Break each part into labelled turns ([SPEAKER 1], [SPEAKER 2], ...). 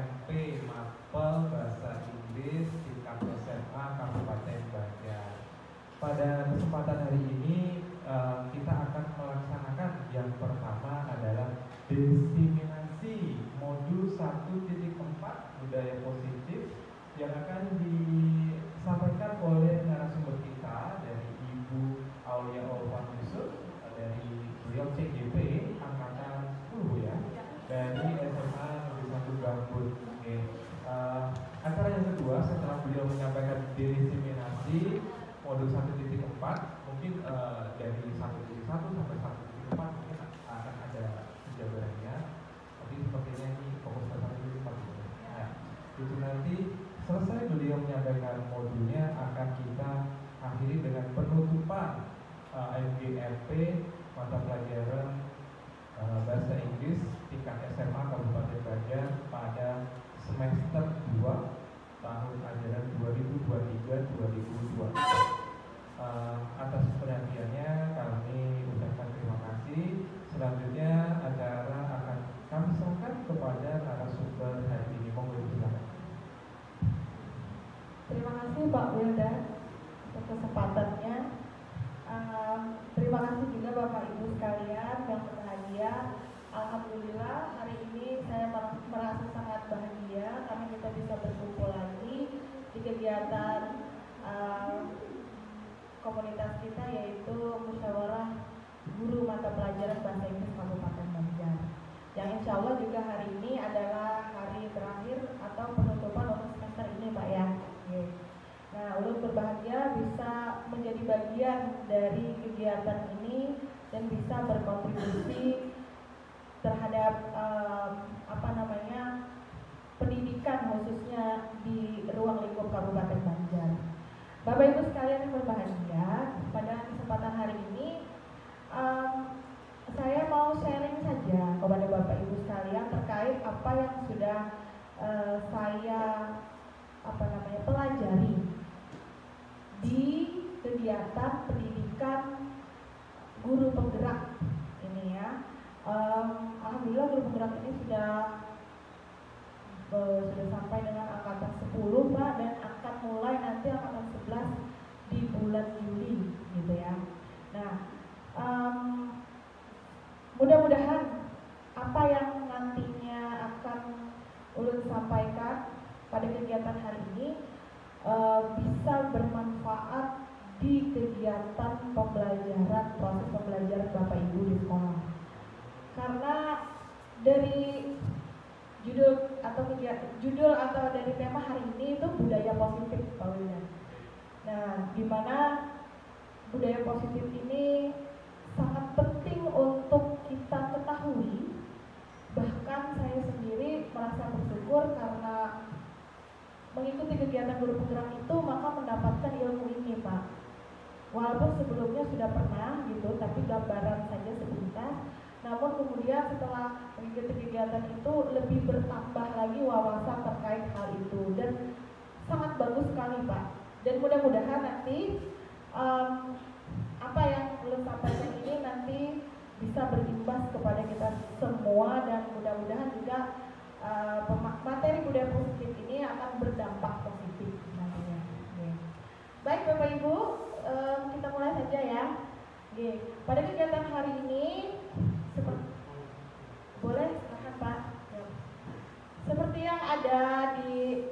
[SPEAKER 1] MP Mapel Bahasa Inggris tingkat SMA Kabupaten Banjar. Pada kesempatan hari ini kita akan melaksanakan yang pertama adalah diseminasi modul 1.4 budaya positif yang akan disampaikan oleh narasumber kita dari Ibu Aulia Olvan Yusuf dari beliau CGP angkatan 10 ya, dari SMA Negeri 1 Gambut. Acara yang kedua setelah beliau menyampaikan diseminasi modul 1.4 mungkin dari 1.1 sampai 1.4 mungkin akan ada penjabarannya, tapi sepertinya ini fokus ke 1.4. Nah, itu nanti selesai beliau menyampaikan modulnya akan kita akhiri dengan penutupan MGMP mata pelajaran Bahasa Inggris tingkat SMA Kabupaten Banjar pada semester 2 tahun ajaran 2023-2024. Atas perhatiannya kami ucapkan terima kasih. Selanjutnya acara akan kami serahkan kepada narasumber hari ini. Monggo silakan.
[SPEAKER 2] Terima kasih Pak Wildan untuk kesempatannya. Terima kasih juga Bapak Ibu sekalian yang berbahagia. Alhamdulillah hari ini saya merasa sangat bahagia karena kita bisa berkumpul lagi di kegiatan komunitas kita, yaitu musyawarah guru mata pelajaran Bahasa Inggris Kabupaten Banjar, yang insya Allah juga hari ini adalah hari terakhir atau penutupan untuk semester ini Pak ya. Nah, ulun berbahagia bisa menjadi bagian dari kegiatan ini dan bisa berkontribusi terhadap pendidikan khususnya di ruang lingkup Kabupaten Banjar. Bapak Ibu sekalian yang berbahagia, pada kesempatan hari ini saya mau sharing saja kepada Bapak Ibu sekalian terkait apa yang sudah saya pelajari di kegiatan pendidikan guru penggerak ini ya. Alhamdulillah guru penggerak ini sudah sampai dengan angkatan 10 Pak, dan akan mulai nanti angkatan 11 di bulan Juli gitu ya. Nah, mudah-mudahan apa yang nantinya akan ulun sampaikan pada kegiatan hari ini bisa bermanfaat di kegiatan pembelajaran, proses pembelajaran Bapak Ibu di sekolah. Karena dari judul atau dari tema hari ini itu budaya positif Pak Wildan. Nah, di mana budaya positif ini sangat penting untuk kita ketahui. Bahkan saya sendiri merasa bersyukur karena mengikuti kegiatan guru penggerak itu maka mendapatkan ilmu ini Pak. Walaupun sebelumnya sudah pernah gitu, tapi gambaran saja sebentar. Namun kemudian setelah mengikuti kegiatan itu lebih bertambah lagi wawasan terkait hal itu, dan sangat bagus sekali Pak. Dan mudah-mudahan nanti apa yang belum sampaikan ini nanti bisa berimbas kepada kita semua, dan mudah-mudahan juga materi budaya positif ini akan berdampak positif nantinya. Baik Bapak Ibu, kita mulai saja ya. Pada kegiatan hari ini boleh silakan Pak. Seperti yang ada di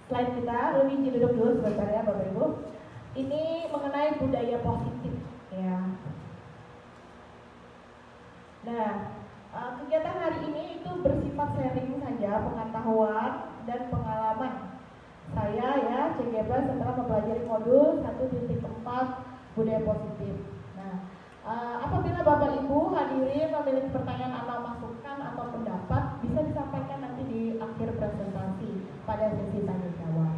[SPEAKER 2] slide kita, lebih duduk dulu sebentar ya Bapak Ibu. Ini mengenai budaya positif ya. Nah, kegiatan hari ini itu bersifat sharing saja, pengetahuan dan pengalaman saya ya, CGP setelah mempelajari modul 1.4 budaya positif. Nah, apabila Bapak Ibu hadirin memiliki pertanyaan atau masukan atau pendapat, bisa disampaikan nanti di akhir presentasi pada sesi tanya jawab.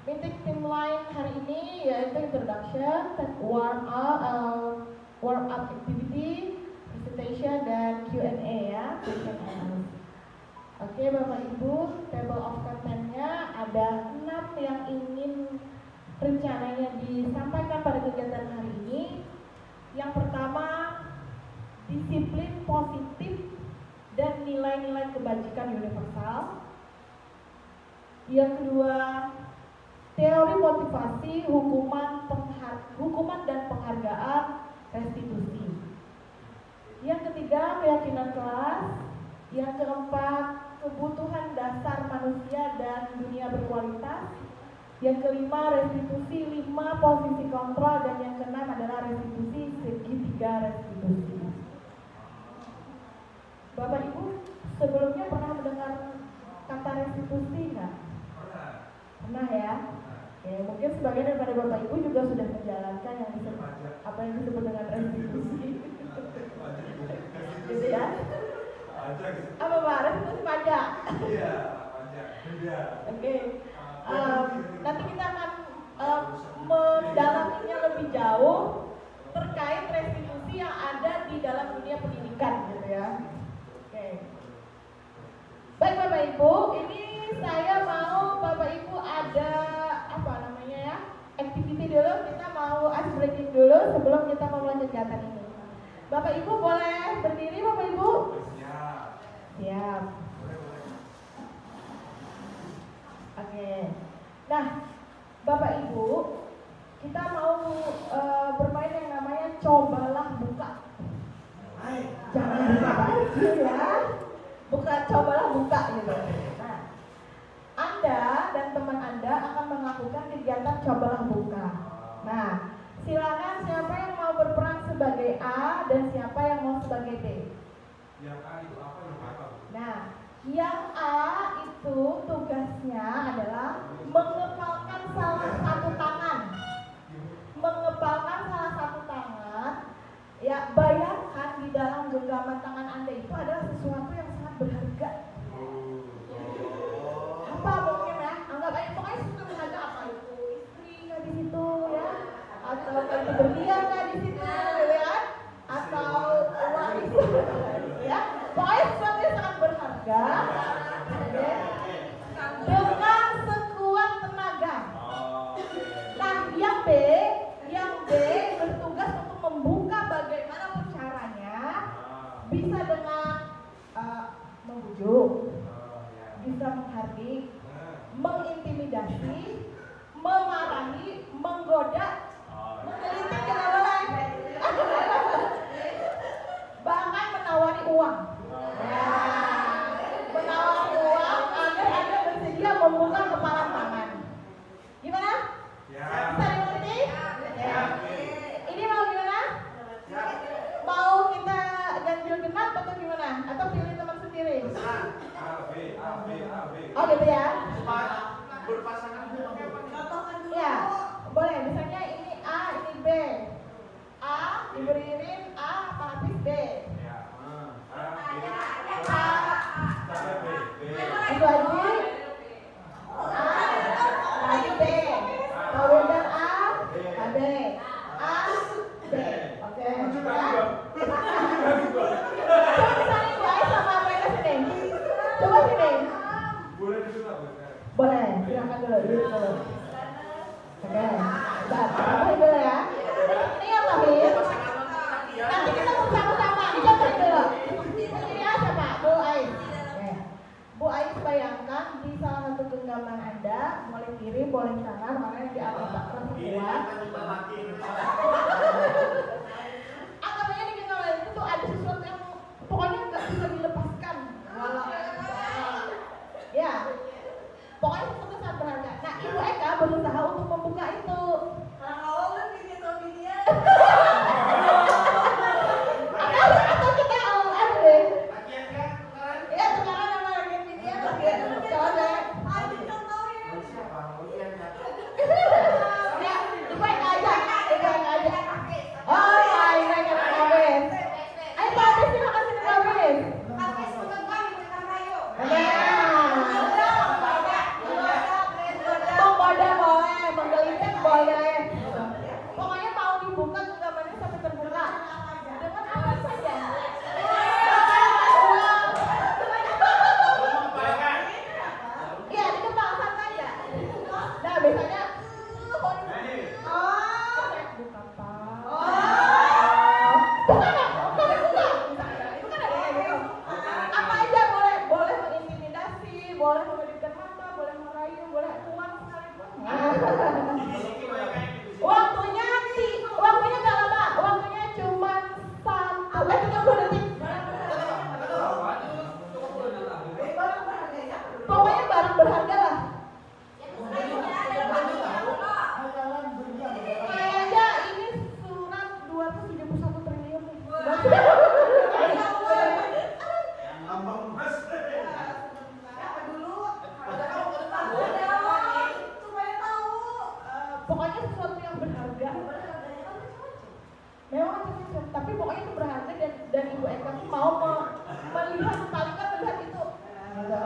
[SPEAKER 2] Meeting team line hari ini yaitu introduction, warm up activity, presentation, dan Q&A ya, question and answer. Oke Bapak Ibu, table of content-nya ada 6 yang ingin rencananya disampaikan pada kegiatan hari ini. Yang pertama, disiplin positif dan nilai-nilai kebajikan universal. Yang kedua, teori motivasi, hukuman dan penghargaan, restitusi. Yang ketiga, keyakinan kelas. Yang keempat, kebutuhan dasar manusia dan dunia berkualitas. Yang kelima, restitusi 5 posisi kontrol, dan yang keenam adalah restitusi segitiga restitusi. Bapak Ibu sebelumnya pernah mendengar kata restitusi nggak? Pernah ya? Oke, mungkin sebagian daripada Bapak Ibu juga sudah menjalankan yang disebut, apa yang disebut dengan restitusi. Gitu ya? Apa Pak? Restitusi pajak? Iya, pajak. Oke. Nanti kita akan mendalaminya lebih jauh terkait restitusi yang ada di dalam dunia pendidikan, gitu ya. Oke. Baik Bapak Ibu, ini saya mau Bapak Ibu ada apa namanya ya, activity dulu. Kita mau ice breaking dulu sebelum kita memulai kegiatan ini. Bapak Ibu boleh berdiri Bapak Ibu? Siap. Oke. Nah, Bapak Ibu, kita mau bermain yang namanya cobalah buka. Jangan buka baju ya. Bukan cobalah buka gitu. Nah, Anda dan teman Anda akan melakukan kegiatan cobalah buka. Nah, silakan siapa yang mau berperan sebagai A dan siapa yang mau sebagai B. Yang A itu apa yang apa? Nah, yang A itu tugasnya adalah mengepalkan salah satu tangan. Mengepalkan salah satu tangan. Ya, bayangkan di dalam genggaman tangan Anda itu adalah sesuatu yang sangat berharga. Apa mungkin ya? Anggap aja pokoknya sesuatu berharga apa itu? Istri nggak di situ ya? Atau itu berlian nggak di situ ya? Atau warisan ya? Pokoknya sesuatu yang sangat berharga ya? Dengan sekuat tenaga. Nah, yang B bertugas untuk membuka bagaimanapun caranya, bisa dengan membujuk, bisa menghardik, mengintimidasi, memarahi, menggoda, menggelitik tidak boleh, bahkan menawari uang. Menawari uang agar Anda bersedia membuka kepalan tangan. Gimana? Bisa dimengerti? pokoknya sesuatu yang berharga. Memang macam-macam, tapi pokoknya itu berharga dan Ibu Eka tuh mau melihat, paling nggak melihat itu. Gitu.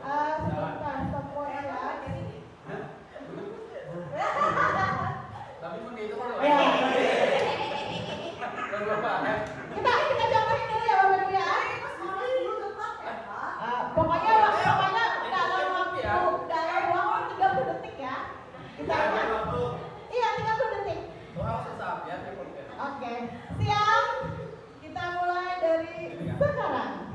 [SPEAKER 2] Sebentar, stop ya.
[SPEAKER 3] Tapi mau itu kan?
[SPEAKER 2] Ya. Kita contohin dulu ya Bapak Ibu ya. Pokoknya dalam waktu 30 detik ya. Kita iya 30 detik. Oke, siap. Kita mulai dari sekarang.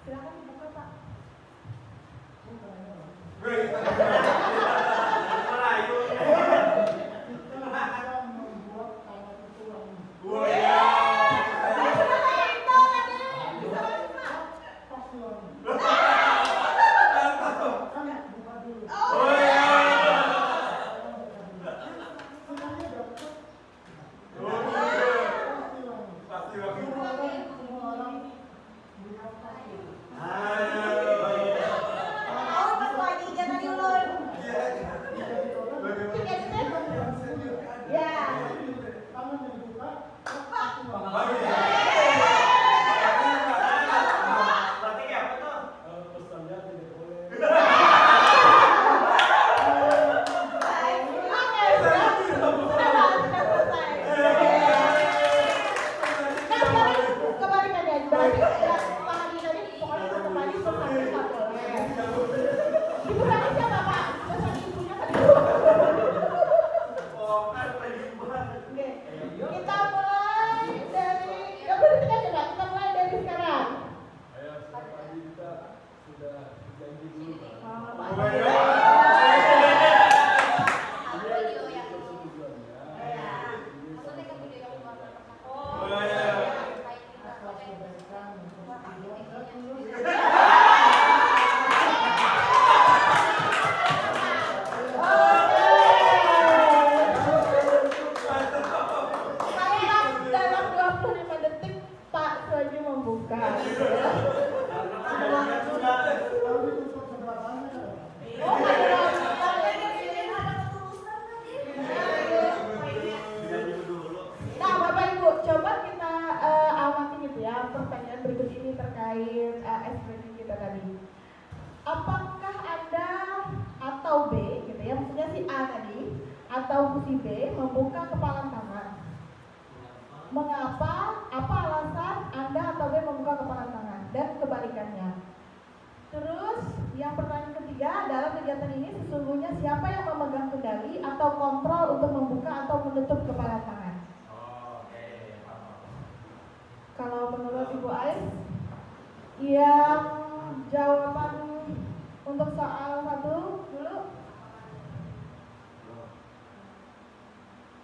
[SPEAKER 2] Silakan dibuka Pak.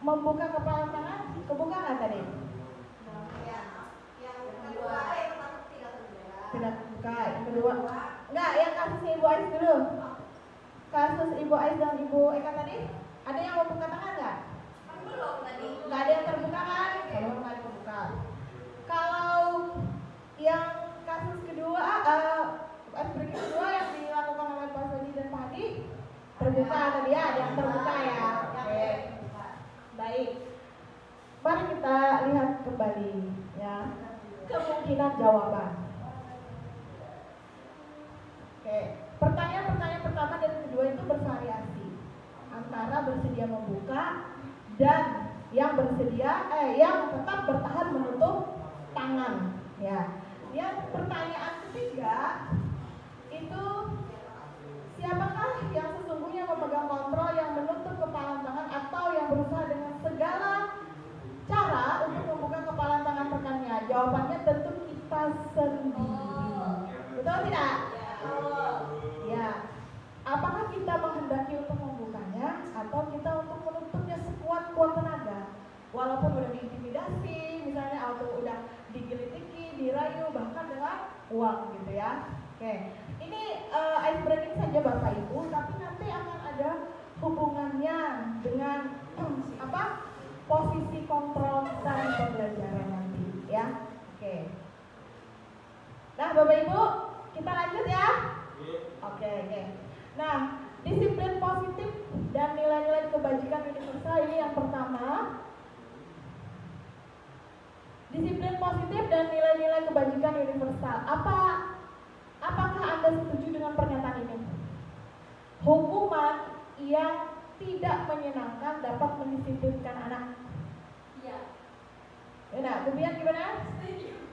[SPEAKER 2] Membuka kepala tangan, kebuka nggak tadi? Tidak kebuka. Yang kedua, nggak. Yang kasusnya Ibu Ais dulu. Kasus Ibu Ais dan Ibu Eka tadi, ada yang mau buka tangan nggak? Belum tadi. Nggak ada yang terbuka kan? Belum ada terbuka. Kalau yang kasus kedua, breaking kedua yang dilakukan oleh Pak Sodi dan Pak Hadi, terbuka tadi ya, ada yang terbuka ya. Oke. Baik, mari kita lihat kembali ya kemungkinan jawaban. Oke, pertanyaan pertama dan kedua itu bervariasi antara bersedia membuka dan yang tetap bertahan menutup tangan. Ya, yang pertanyaan ketiga itu siapakah yang sesungguhnya memegang kontrol yang menutup kepalan tangan atau yang berusaha dengan segala cara untuk membuka kepalan tangan rekannya? Jawabannya tentu kita sendiri. Betul tidak? Ya. Apakah kita menghendaki untuk membukanya atau kita untuk menutupnya sekuat-kuat tenaga? Walaupun udah diintimidasi, misalnya atau udah digelitiki, dirayu, bahkan dengan uang gitu ya. Oke. Ini ice breaking saja Bapak Ibu, tapi nanti akan ada hubungannya dengan posisi kontrol dari pembelajaran nanti ya. Oke. Nah Bapak Ibu, kita lanjut ya. Oke. Nah, disiplin positif dan nilai-nilai kebajikan universal ini yang pertama. Disiplin positif dan nilai-nilai kebajikan universal. Apakah Anda setuju dengan pernyataan ini? Hukuman yang tidak menyenangkan dapat mendisiplinkan anak. Iya. Nah, kemudian gimana?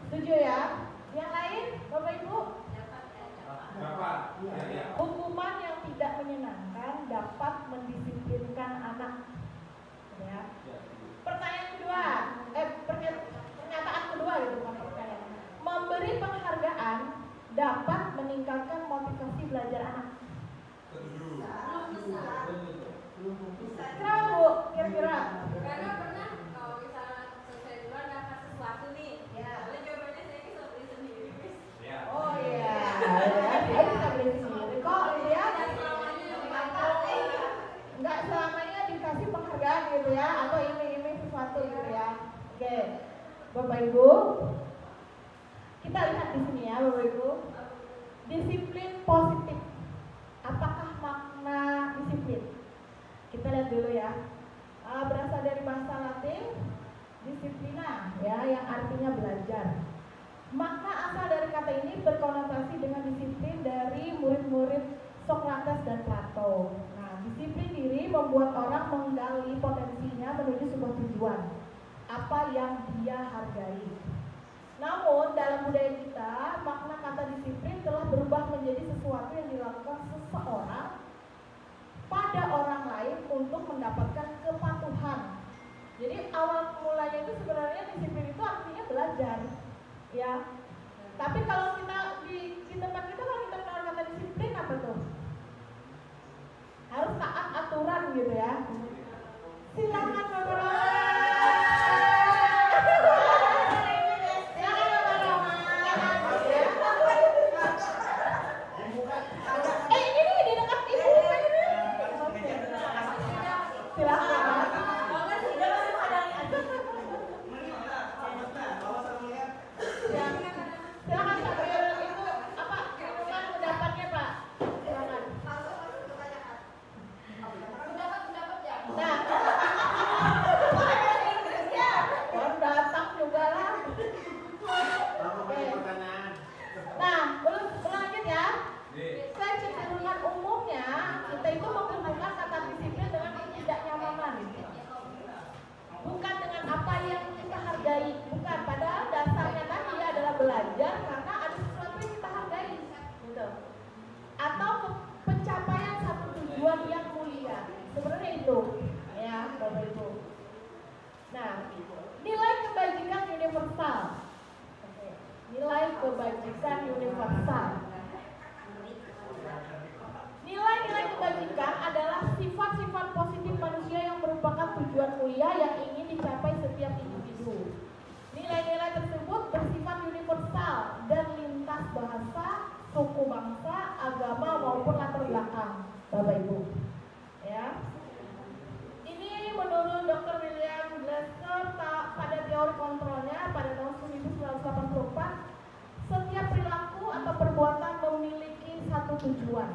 [SPEAKER 2] Setuju ya? Yang lain, Bapak Ibu?
[SPEAKER 1] Dapat.
[SPEAKER 2] Hukuman yang tidak menyenangkan dapat mendisiplinkan anak. Ya. Pertanyaan kedua, pernyataan kedua gitu bukan pertanyaan. Memberi penghargaan dapat meningkatkan motivasi belajar anak? Kenapa Bu? Kira-kira?
[SPEAKER 3] Karena pernah kalau misalnya selesai duluan dapat sesuatu nih, lalu jawabannya saya bisa beli sendiri, Miss.
[SPEAKER 2] Oh iya, saya bisa beli sendiri kok, gitu ya. Nggak selamanya dikasih penghargaan gitu ya, atau iming-iming sesuatu gitu ya. Oke, Bapak Ibu, kita lihat di sini ya Bapak Ibu. Disiplin positif. Apakah makna disiplin? Kita lihat dulu ya. Berasal dari bahasa Latin disiplina ya, yang artinya belajar. Makna asal dari kata ini berkonotasi dengan disiplin dari murid-murid Socrates dan Plato. Nah, disiplin diri membuat orang menggali potensinya menuju sebuah tujuan, apa yang dia hargai. Namun dalam budaya kita, makna kata disiplin telah berubah menjadi sesuatu yang dilakukan seseorang pada orang lain untuk mendapatkan kepatuhan. Jadi awal mulanya itu sebenarnya disiplin itu artinya belajar, ya. Tapi kalau kita di tempat kita, kalau kita kenal kata disiplin apa tuh? Harus taat aturan gitu ya. Silakan Bapak. Belajar karena ada sesuatu yang kita hargai gitu. Atau pencapaian satu tujuan yang mulia. Sebenarnya itu ya Bapak Ibu. Nah, nilai kebajikan universal. Nilai kebajikan universal. Nilai-nilai kebajikan adalah sifat-sifat positif manusia yang merupakan tujuan mulia yang ingin dicapai setiap individu. Nilai-nilai tersebut bersifat universal dan lintas bahasa, suku bangsa, agama maupun latar belakang, Bapak Ibu. Ya. Ini menurut Dr. William Glasser pada teori kontrolnya pada tahun 1984, setiap perilaku atau perbuatan memiliki satu tujuan.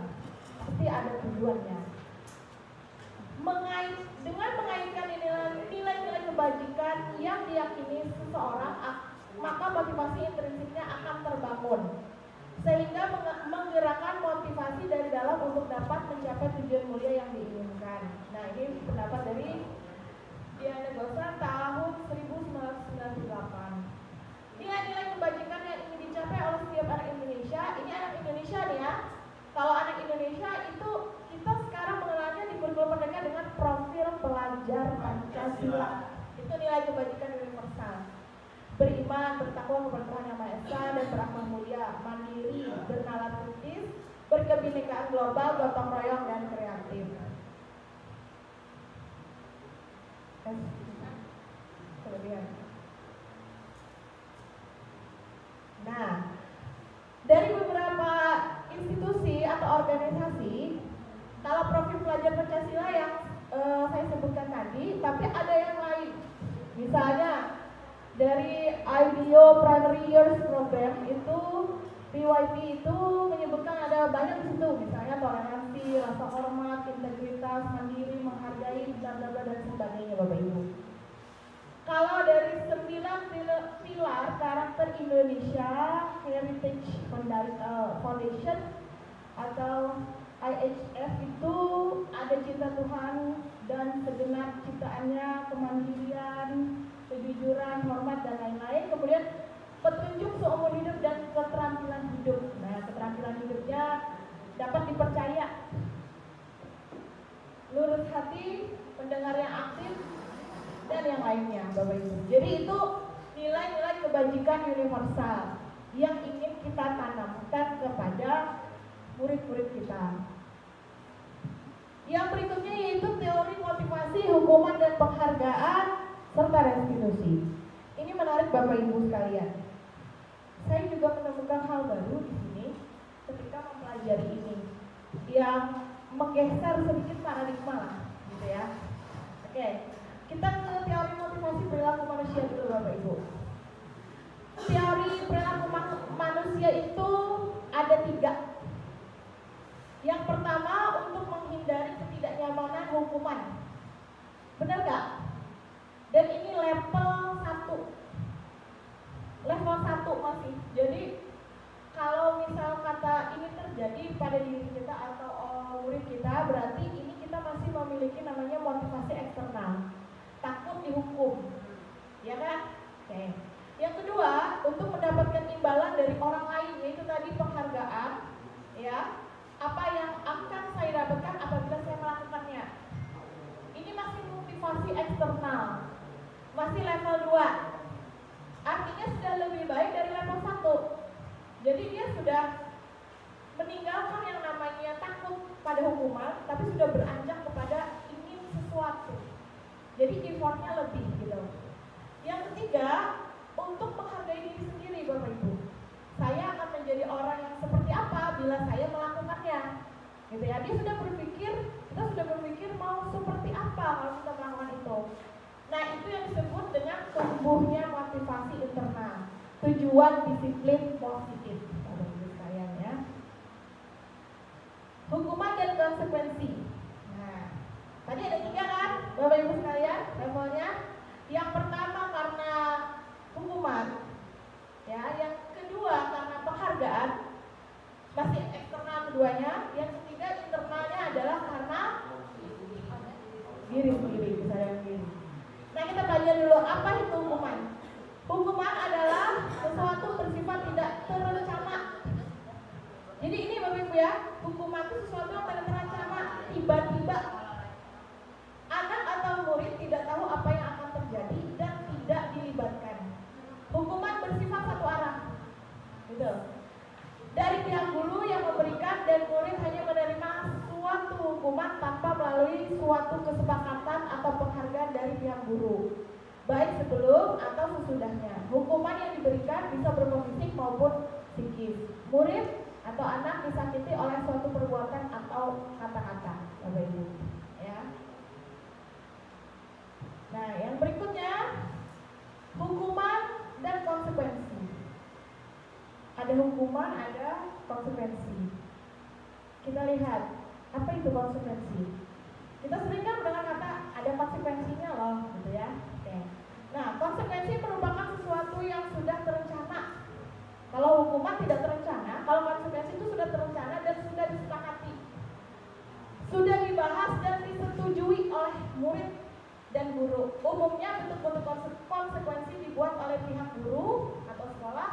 [SPEAKER 2] Pasti ada tujuannya. Dengan mengaitkan nilai-nilai kebajikan yang diyakini seseorang, maka motivasi intrinsiknya akan terbangun, sehingga menggerakkan motivasi dari dalam untuk dapat mencapai tujuan mulia yang diinginkan. Nah, ini pendapat dari Diana Gosa tahun 1998. Nilai-nilai kebajikan yang ingin dicapai oleh setiap anak Indonesia, ini anak Indonesia nih ya. Kalau anak Indonesia itu kita sekarang mengenalnya di kurikulum merdeka dengan profil pelajar Pancasila. Itu nilai kebajikan universal. Beriman, bertakwa kepada Tuhan Yang Maha Esa dan berakhlak mulia, mandiri, bernalar kritis, berkebinekaan global, gotong royong dan kreatif. Kelebihan. Nah, dari beberapa institusi atau organisasi, kalau profil pelajar Pancasila yang saya sebutkan tadi, tapi ada yang lain. Misalnya dari IDEO Primary Years Program itu, PYP itu menyebutkan ada banyak di situ, misalnya toleransi, rasa hormat, integritas, mandiri, menghargai, bla bla bla dan sebagainya, Bapak Ibu. Kalau dari 9 pilar karakter Indonesia Heritage Foundation atau IHF itu ada cinta Tuhan dan segenap ciptaannya, kemandirian, kejujuran, hormat dan lain-lain. Kemudian petunjuk seumur hidup dan keterampilan hidup. Nah, keterampilan hidupnya dapat dipercaya, lurus hati, pendengar yang aktif, dan yang lainnya, Bapak Ibu. Jadi itu nilai-nilai kebajikan universal yang ingin kita tanamkan kita. Yang berikutnya yaitu teori motivasi, hukuman dan penghargaan serta restitusi. Ini menarik Bapak Ibu sekalian. Saya juga menemukan hal baru di sini ketika mempelajari ini, yang menggeser sedikit paradigma lah, gitu ya. Oke, kita ke teori motivasi perilaku manusia dulu Bapak Ibu. Teori perilaku manusia itu ada 3. Yang pertama, untuk menghindari ketidaknyamanan hukuman. Benar gak? Dan ini level 1. Level 1 masih. Jadi kalau misal kata ini terjadi pada diri kita atau murid kita, berarti ini kita masih memiliki namanya motivasi eksternal. Takut dihukum. Ya kan? Oke. Yang kedua, untuk mendapatkan imbalan dari orang lain, yaitu tadi penghargaan, ya. Apa yang akan saya dapatkan apabila saya melakukannya. Ini masih motivasi eksternal. Masih level 2. Artinya sudah lebih baik dari level 1. Jadi dia sudah meninggalkan yang namanya takut pada hukuman, tapi sudah beranjak kepada ingin sesuatu. Jadi effortnya lebih gitu. Yang ketiga, untuk menghargai diri sendiri Bapak Ibu. Saya akan menjadi orang yang seperti apa bila saya melakukannya. Gitu ya. Dia sudah berpikir, kita sudah berpikir mau seperti apa kalau kita melakukan itu. Nah, itu yang disebut dengan tumbuhnya motivasi internal. Tujuan disiplin positif. Bapak Ibu sekalian ya. Hukuman dan konsekuensi. Nah, tadi ada 3 kan Bapak Ibu sekalian levelnya. Yang pertama karena hukuman, ya. Yang kedua karena penghargaan, masih eksternal keduanya. Yang ketiga internalnya adalah karena diri sendiri, kesadaran diri. Nah, kita pelajari dulu apa itu hukuman. Hukuman adalah sesuatu bersifat tidak terencana. Jadi ini Bapak Ibu ya, hukuman itu sesuatu yang tidak terencana. Tiba-tiba anak atau murid tidak tahu apa yang akan terjadi dan tidak dilibatkan. Hukuman bersifat satu arah, gitu. Dari pihak guru yang memberikan dan murid hanya menerima suatu hukuman tanpa melalui suatu kesepakatan atau penghargaan dari pihak guru, baik sebelum atau sesudahnya. Hukuman yang diberikan bisa berupa fisik maupun psikis. Murid atau anak disakiti oleh suatu perbuatan atau kata-kata, Bapak Ibu. Ya. Nah, yang berikutnya hukuman dan konsekuensi. Ada hukuman, ada konsekuensi. Kita lihat apa itu konsekuensi. Kita sering kan mendengar kata ada konsekuensinya loh, gitu ya. Oke. Nah, konsekuensi merupakan sesuatu yang sudah terencana. Kalau hukuman tidak terencana, kalau konsekuensi itu sudah terencana dan sudah disepakati, sudah dibahas dan disetujui oleh murid dan guru. Umumnya bentuk-bentuk konsekuensi dibuat oleh pihak guru atau sekolah.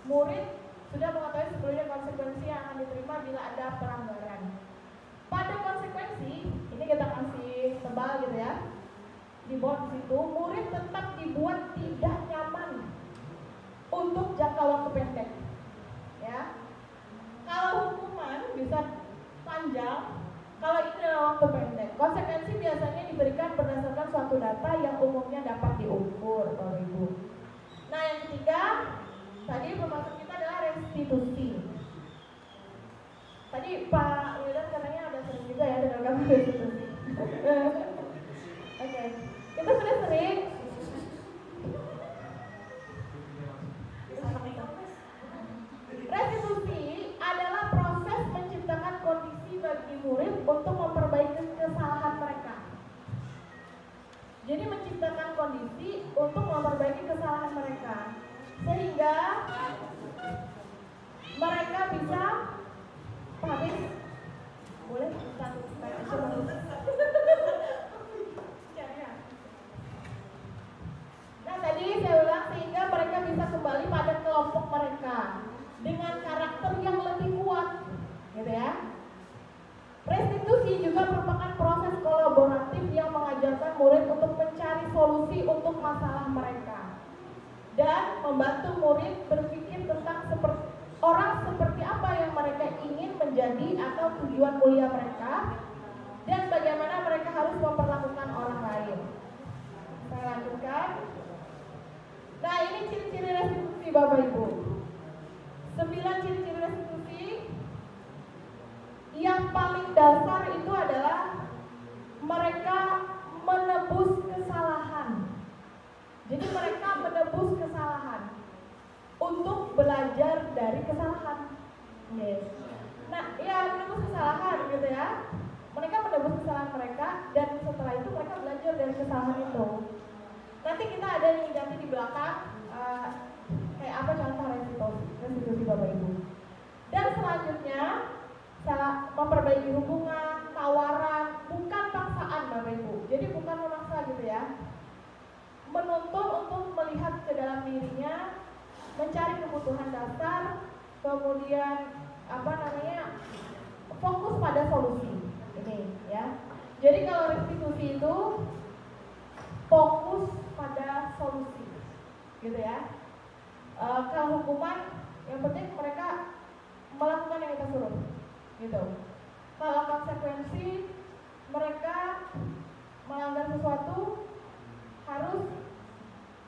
[SPEAKER 2] Murid sudah mengetahui sebelumnya konsekuensi yang akan diterima bila ada pelanggaran. Pada konsekuensi, ini kita kasih tebal gitu ya. Di bawah situ, murid tetap dibuat tidak nyaman untuk jangka waktu pendek. Ya. Kalau hukuman bisa panjang, kalau ini dalam waktu pendek. Konsekuensi biasanya diberikan berdasarkan suatu data yang umumnya dapat diukur, Bapak Ibu. Nah, yang ketiga, tadi pembahasan kita adalah restitusi. Tadi Pak Wildan katanya ada sering juga ya dengan restitusi. Oke, kita sudah sering. Restitusi adalah proses menciptakan kondisi bagi murid untuk memperbaiki kesalahan mereka. Jadi menciptakan kondisi untuk memperbaiki kesalahan mereka, sehingga mereka bisa habis. Boleh Nah, tadi saya ulang, sehingga mereka bisa kembali pada kelompok mereka dengan karakter yang lebih kuat, gitu ya. Restitusi juga merupakan proses kolaboratif yang mengajarkan murid untuk mencari solusi untuk masalah mereka dan membantu murid berpikir tentang orang seperti apa yang mereka ingin menjadi terjadi atau tujuan mulia mereka, dan bagaimana mereka harus memperlakukan orang lain. Saya lanjutkan. Nah, ini ciri-ciri restitusi Bapak Ibu. 9 ciri-ciri restitusi. Yang paling dasar itu adalah mereka menebus kesalahan. Jadi mereka menebus kesalahan untuk belajar dari kesalahan. Yes. Nah, ya menebus kesalahan gitu ya. Mereka menebus kesalahan mereka dan setelah itu mereka belajar dari kesalahan itu. Nanti kita ada nih nanti di belakang kayak apa contoh restitusi Bapak Ibu. Dan selanjutnya memperbaiki hubungan, tawaran, bukan paksaan Bapak Ibu. Jadi bukan memaksa gitu ya. Menuntun untuk melihat ke dalam dirinya, mencari kebutuhan dasar, kemudian fokus pada solusi. Ini ya. Jadi kalau restitusi itu fokus pada solusi, gitu ya. Kalau hukuman, yang penting mereka melakukan yang kita suruh, gitu. Kalau konsekuensi, mereka melanggar sesuatu harus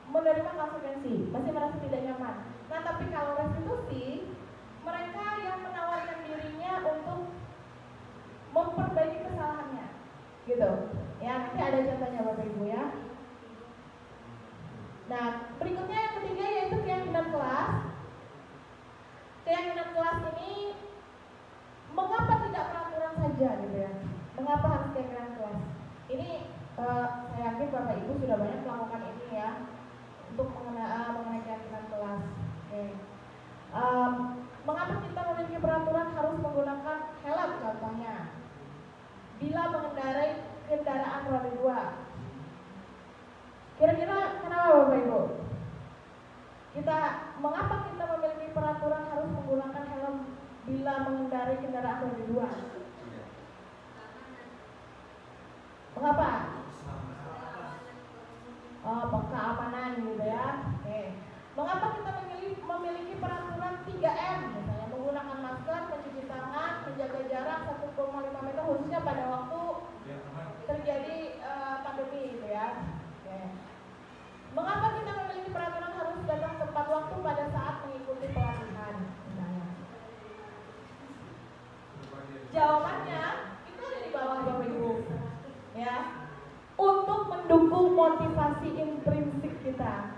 [SPEAKER 2] menerima konsekuensi, masih merasa tidak nyaman. Nah, tapi kalau restitusi, mereka yang menawarkan dirinya untuk memperbaiki kesalahannya, gitu. Ya, nanti ada contohnya Bapak Ibu ya. Nah, berikutnya yang ketiga yaitu keyakinan kelas. Keyakinan kelas ini mengapa tidak peraturan saja gitu ya? Mengapa harus keyakinan kelas? Ini saya yakin Bapak Ibu sudah banyak melakukan ini ya untuk mengenai keyakinan kelas. Okay. Mengapa kita memiliki peraturan harus menggunakan helm contohnya bila mengendarai kendaraan roda 2? Kira-kira kenapa Bapak Ibu? Mengapa kita memiliki peraturan harus menggunakan helm bila mengendarai kendaraan roda 2? Mengapa? Keamanan gitu ya. Oke. Mengapa kita memiliki peraturan 3M misalnya menggunakan masker, mencuci tangan, menjaga jarak 1,5 meter khususnya pada waktu terjadi pandemi gitu ya. Oke. Mengapa kita memiliki peraturan harus datang tepat waktu pada saat mengikuti pelatihan misalnya? Jawabannya itu ada di bawah Bapak Ibu. Ya. Untuk mendukung motivasi intrinsik kita.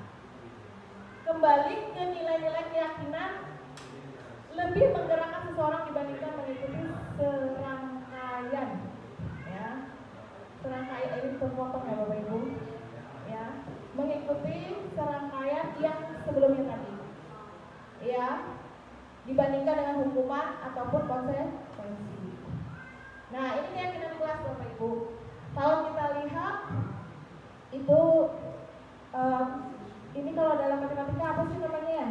[SPEAKER 2] Kembali ke nilai-nilai keyakinan lebih menggerakkan seseorang dibandingkan mengikuti serangkaian. Ya. Serangkaian ini terpotong ya Bapak Ibu. Ya. Mengikuti serangkaian yang sebelumnya tadi. Ya. Dibandingkan dengan hukuman ataupun konsekuensi. Nah, ini keyakinan kelas Bapak Ibu. Kalau kita lihat itu ini kalau dalam matematika apa sih namanya ya?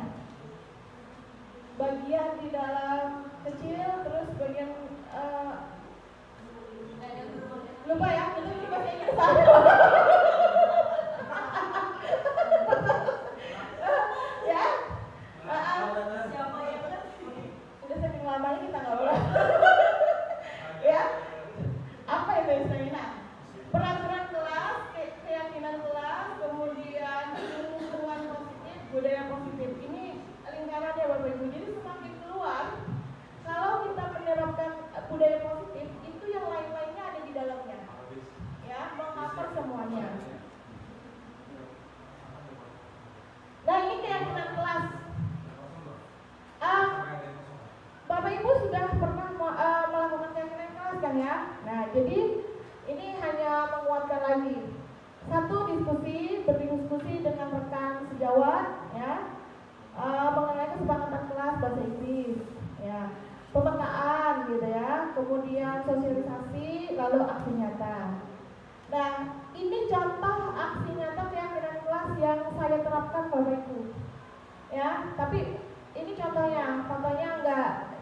[SPEAKER 2] Bagian di dalam kecil terus bagian lupa ya, itu di bahasa Inggris ya. Udah saking lamanya kita nggak boleh. Ya. Apa itu istilahnya? Peraturan kelas, keyakinan kelas, kemudian lingkungan positif, budaya positif. Ini lingkarannya Bapak Ibu. Jadi semakin keluar, kalau kita menerapkan budaya positif, itu yang lain-lainnya ada di dalamnya. Ya, mengcover semuanya. Nah, ini keyakinan kelas. Bapak Ibu sudah pernah melakukan keyakinan kelas kan ya? Nah, jadi ini hanya menguatkan lagi. Satu, berdiskusi dengan rekan sejawat ya. Mengenai kesepakatan kelas bahasa Inggris ya. Pemetaan gitu ya. Kemudian sosialisasi, lalu aksi nyata. Nah, ini contoh aksi nyata keyakinan kelas yang saya terapkan Bapak Ibu. Ya, tapi ini contohnya enggak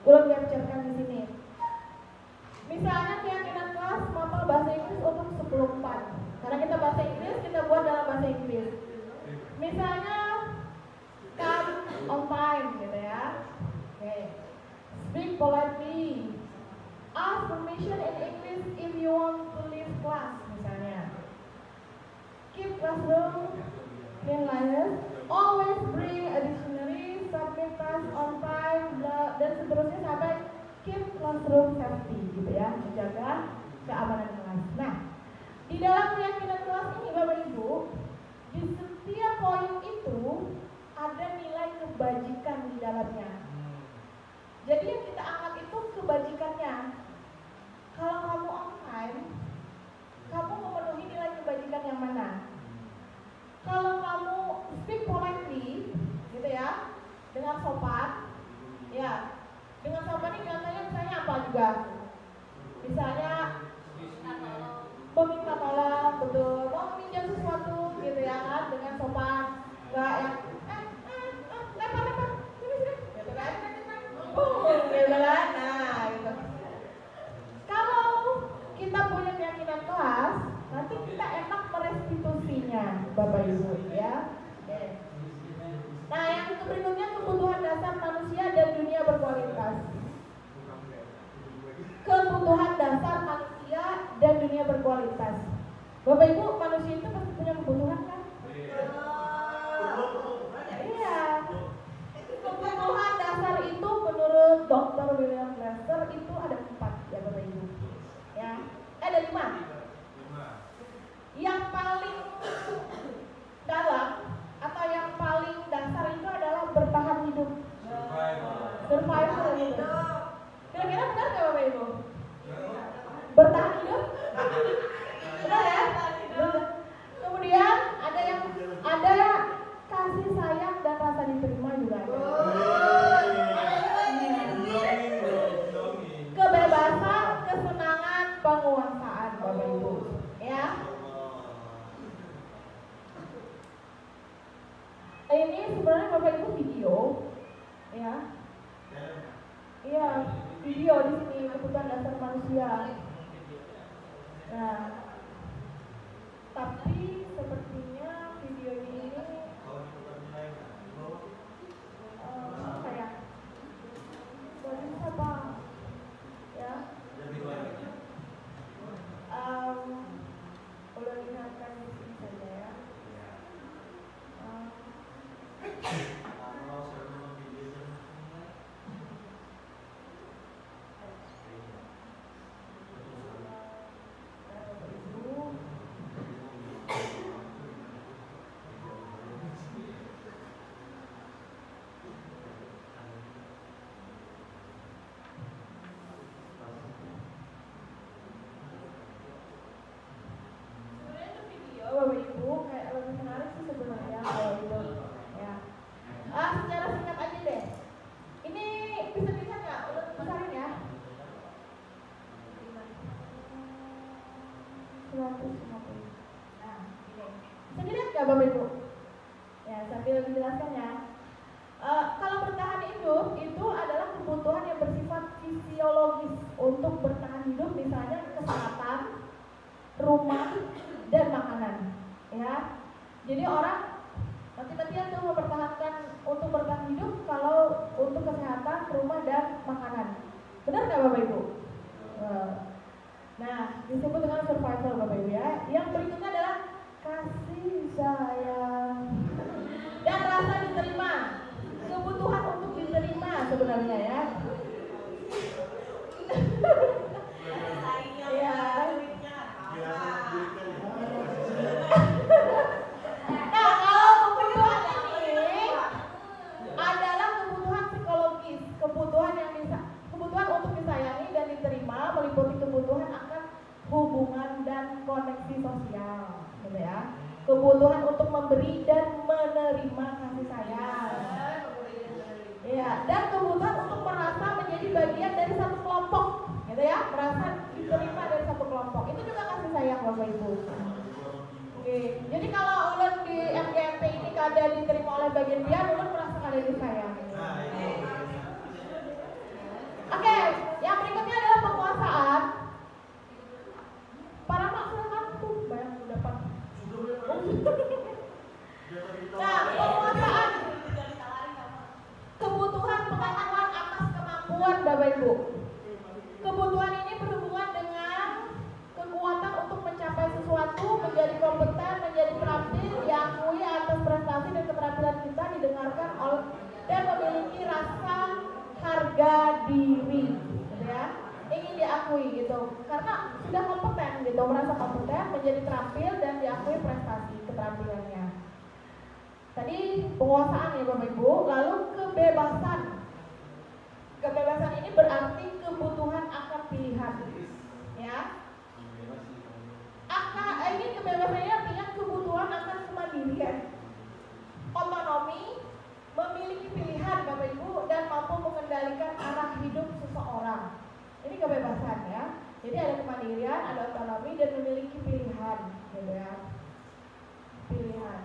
[SPEAKER 2] belum diajarkan di sini. Misalnya keyakinan kelas mapel bahasa Inggris untuk 10/4. Karena kita bahasa Inggris, kita buat dalam bahasa Inggris. Misalnya come on time gitu ya. Oke. Speak politely classroom safety gitu ya, menjaga keamanan kelas. Nah, di dalam keyakinan kelas ini Bapak Ibu, di setiap poin itu ada nilai kebajikan di dalamnya. Jadi yang kita angkat itu kebajikannya. Kalau kamu on time, kamu memenuhi nilai kebajikan yang mana? Kalau kamu speak politely, gitu ya, dengan sopan, ya, dengan sopan ini contohnya misalnya apa juga? Misalnya meminta tolong, betul, mau meminjam sesuatu, gitu ya kan, dengan sopan, nggak yang lempar, sini, gitu kan, gitu kan, nah, gitu. Kalau kita punya keyakinan kelas, nanti kita enak merestitusinya, Bapak Ibu, ya. Nah, yang berikutnya kebutuhan dasar manusia dan dunia berkualitas. Kebutuhan dasar manusia dan dunia berkualitas. Bapak Ibu, manusia itu pasti punya kebutuhan kan? Iya. Kebutuhan dasar itu menurut Dr. William Glasser itu ada 4 ya Bapak Ibu. Ya, ada 5. Yang paling dalam atau yang paling dasar itu adalah bertahan hidup. Survival gitu. Kira-kira benar nggak Bapak Ibu? Bertahan hidup? Benar ya? Kemudian ada kasih sayang dan rasa diterima juga ada. Kebebasan, kesenangan, penguasaan Bapak Ibu. Ya. Ini sebenarnya Bapak Ibu video, ya. Iya, video di sini kebutuhan dasar manusia. Nah, tapi sepertinya video ini apa ya? Boleh siapa? Ya. Boleh lihatkan di sini saja ya. Bapak Ibu kayak lebih menarik sih sebenarnya kalau itu ya. Secara singkat aja deh. Ini bisa dilihat nggak? Udah besarin ya. 150. Nah, ini bisa dilihat nggak Bapak Ibu? Ya, sambil dijelaskan ya. Kalau bertahan hidup itu adalah kebutuhan yang bersifat fisiologis untuk bertahan hidup, misalnya kesehatan, rumah, dan makanan, ya. Jadi orang mati-matian tuh mempertahankan untuk bertahan hidup kalau untuk kesehatan, rumah, dan makanan. Benar nggak Bapak Ibu? Nah, disebut dengan survival Bapak Ibu ya. Yang berikutnya adalah kasih sayang dan rasa diterima. Kebutuhan untuk diterima sebenarnya ya. Ya. Nah, kalau kebutuhan ini adalah kebutuhan psikologis, kebutuhan untuk disayangi dan diterima, meliputi kebutuhan akan hubungan dan koneksi sosial, gitu ya. Kebutuhan untuk memberi dan menerima kasih sayang. Ya, dan kebutuhan untuk merasa menjadi bagian dari satu kelompok, gitu ya, merasa diterima dari satu kelompok. Itu juga kasih sayang Bapak Ibu. Oke, jadi kalau ulun di MGMP ini kada diterima oleh bagian dia, ulun merasa kada disayang. Oke, yang berikutnya adalah penguasaan. Para mak silakan tuh, bayang dapat. Nah, penguasaan. Kebutuhan pengetahuan atas kemampuan Bapak Ibu. Kebutuhan ini berhubungan dengan kekuatan untuk mencapai sesuatu, menjadi kompeten, menjadi terampil, diakui atas prestasi dan keterampilan kita, didengarkan oleh dan memiliki rasa harga diri, gitu ya. ingin diakui gitu, karena sudah kompeten gitu, merasa kompeten, menjadi terampil dan diakui prestasi keterampilannya. Tadi penguasaan ya Bapak Ibu, lalu kebebasan. Kebebasan ini berarti kebutuhan akan pilihan, ya. Ini kebebasannya artinya kebutuhan akan kemandirian, otonomi, memiliki pilihan Bapak Ibu, dan mampu mengendalikan arah hidup seseorang. Ini kebebasan ya. Jadi ada kemandirian, ada otonomi, dan memiliki pilihan, gitu ya. Pilihan.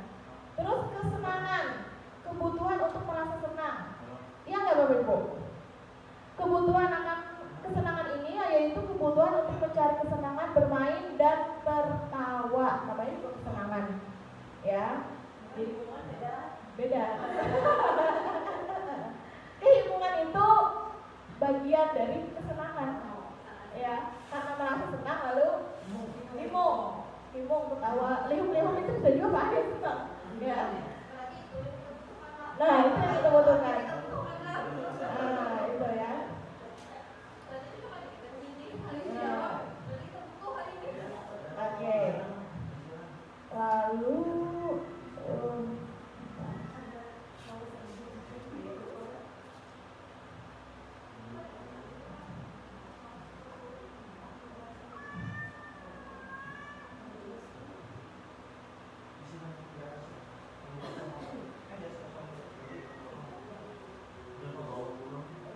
[SPEAKER 2] Terus kesenangan, kebutuhan untuk merasa senang. Iya nggak Bapak Ibu? Kebutuhan akan kesenangan ini yaitu kebutuhan untuk mencari kesenangan, bermain dan tertawa. Namanya juga kesenangan, ya. Jadi beda. Kehibungan itu bagian dari kesenangan, ya. Karena merasa senang lalu himung ketawa, lihum itu bisa juga Pak Ade senang, ya. Nah itu yang kita butuhkan. Nah itu ya. Oke. Lalu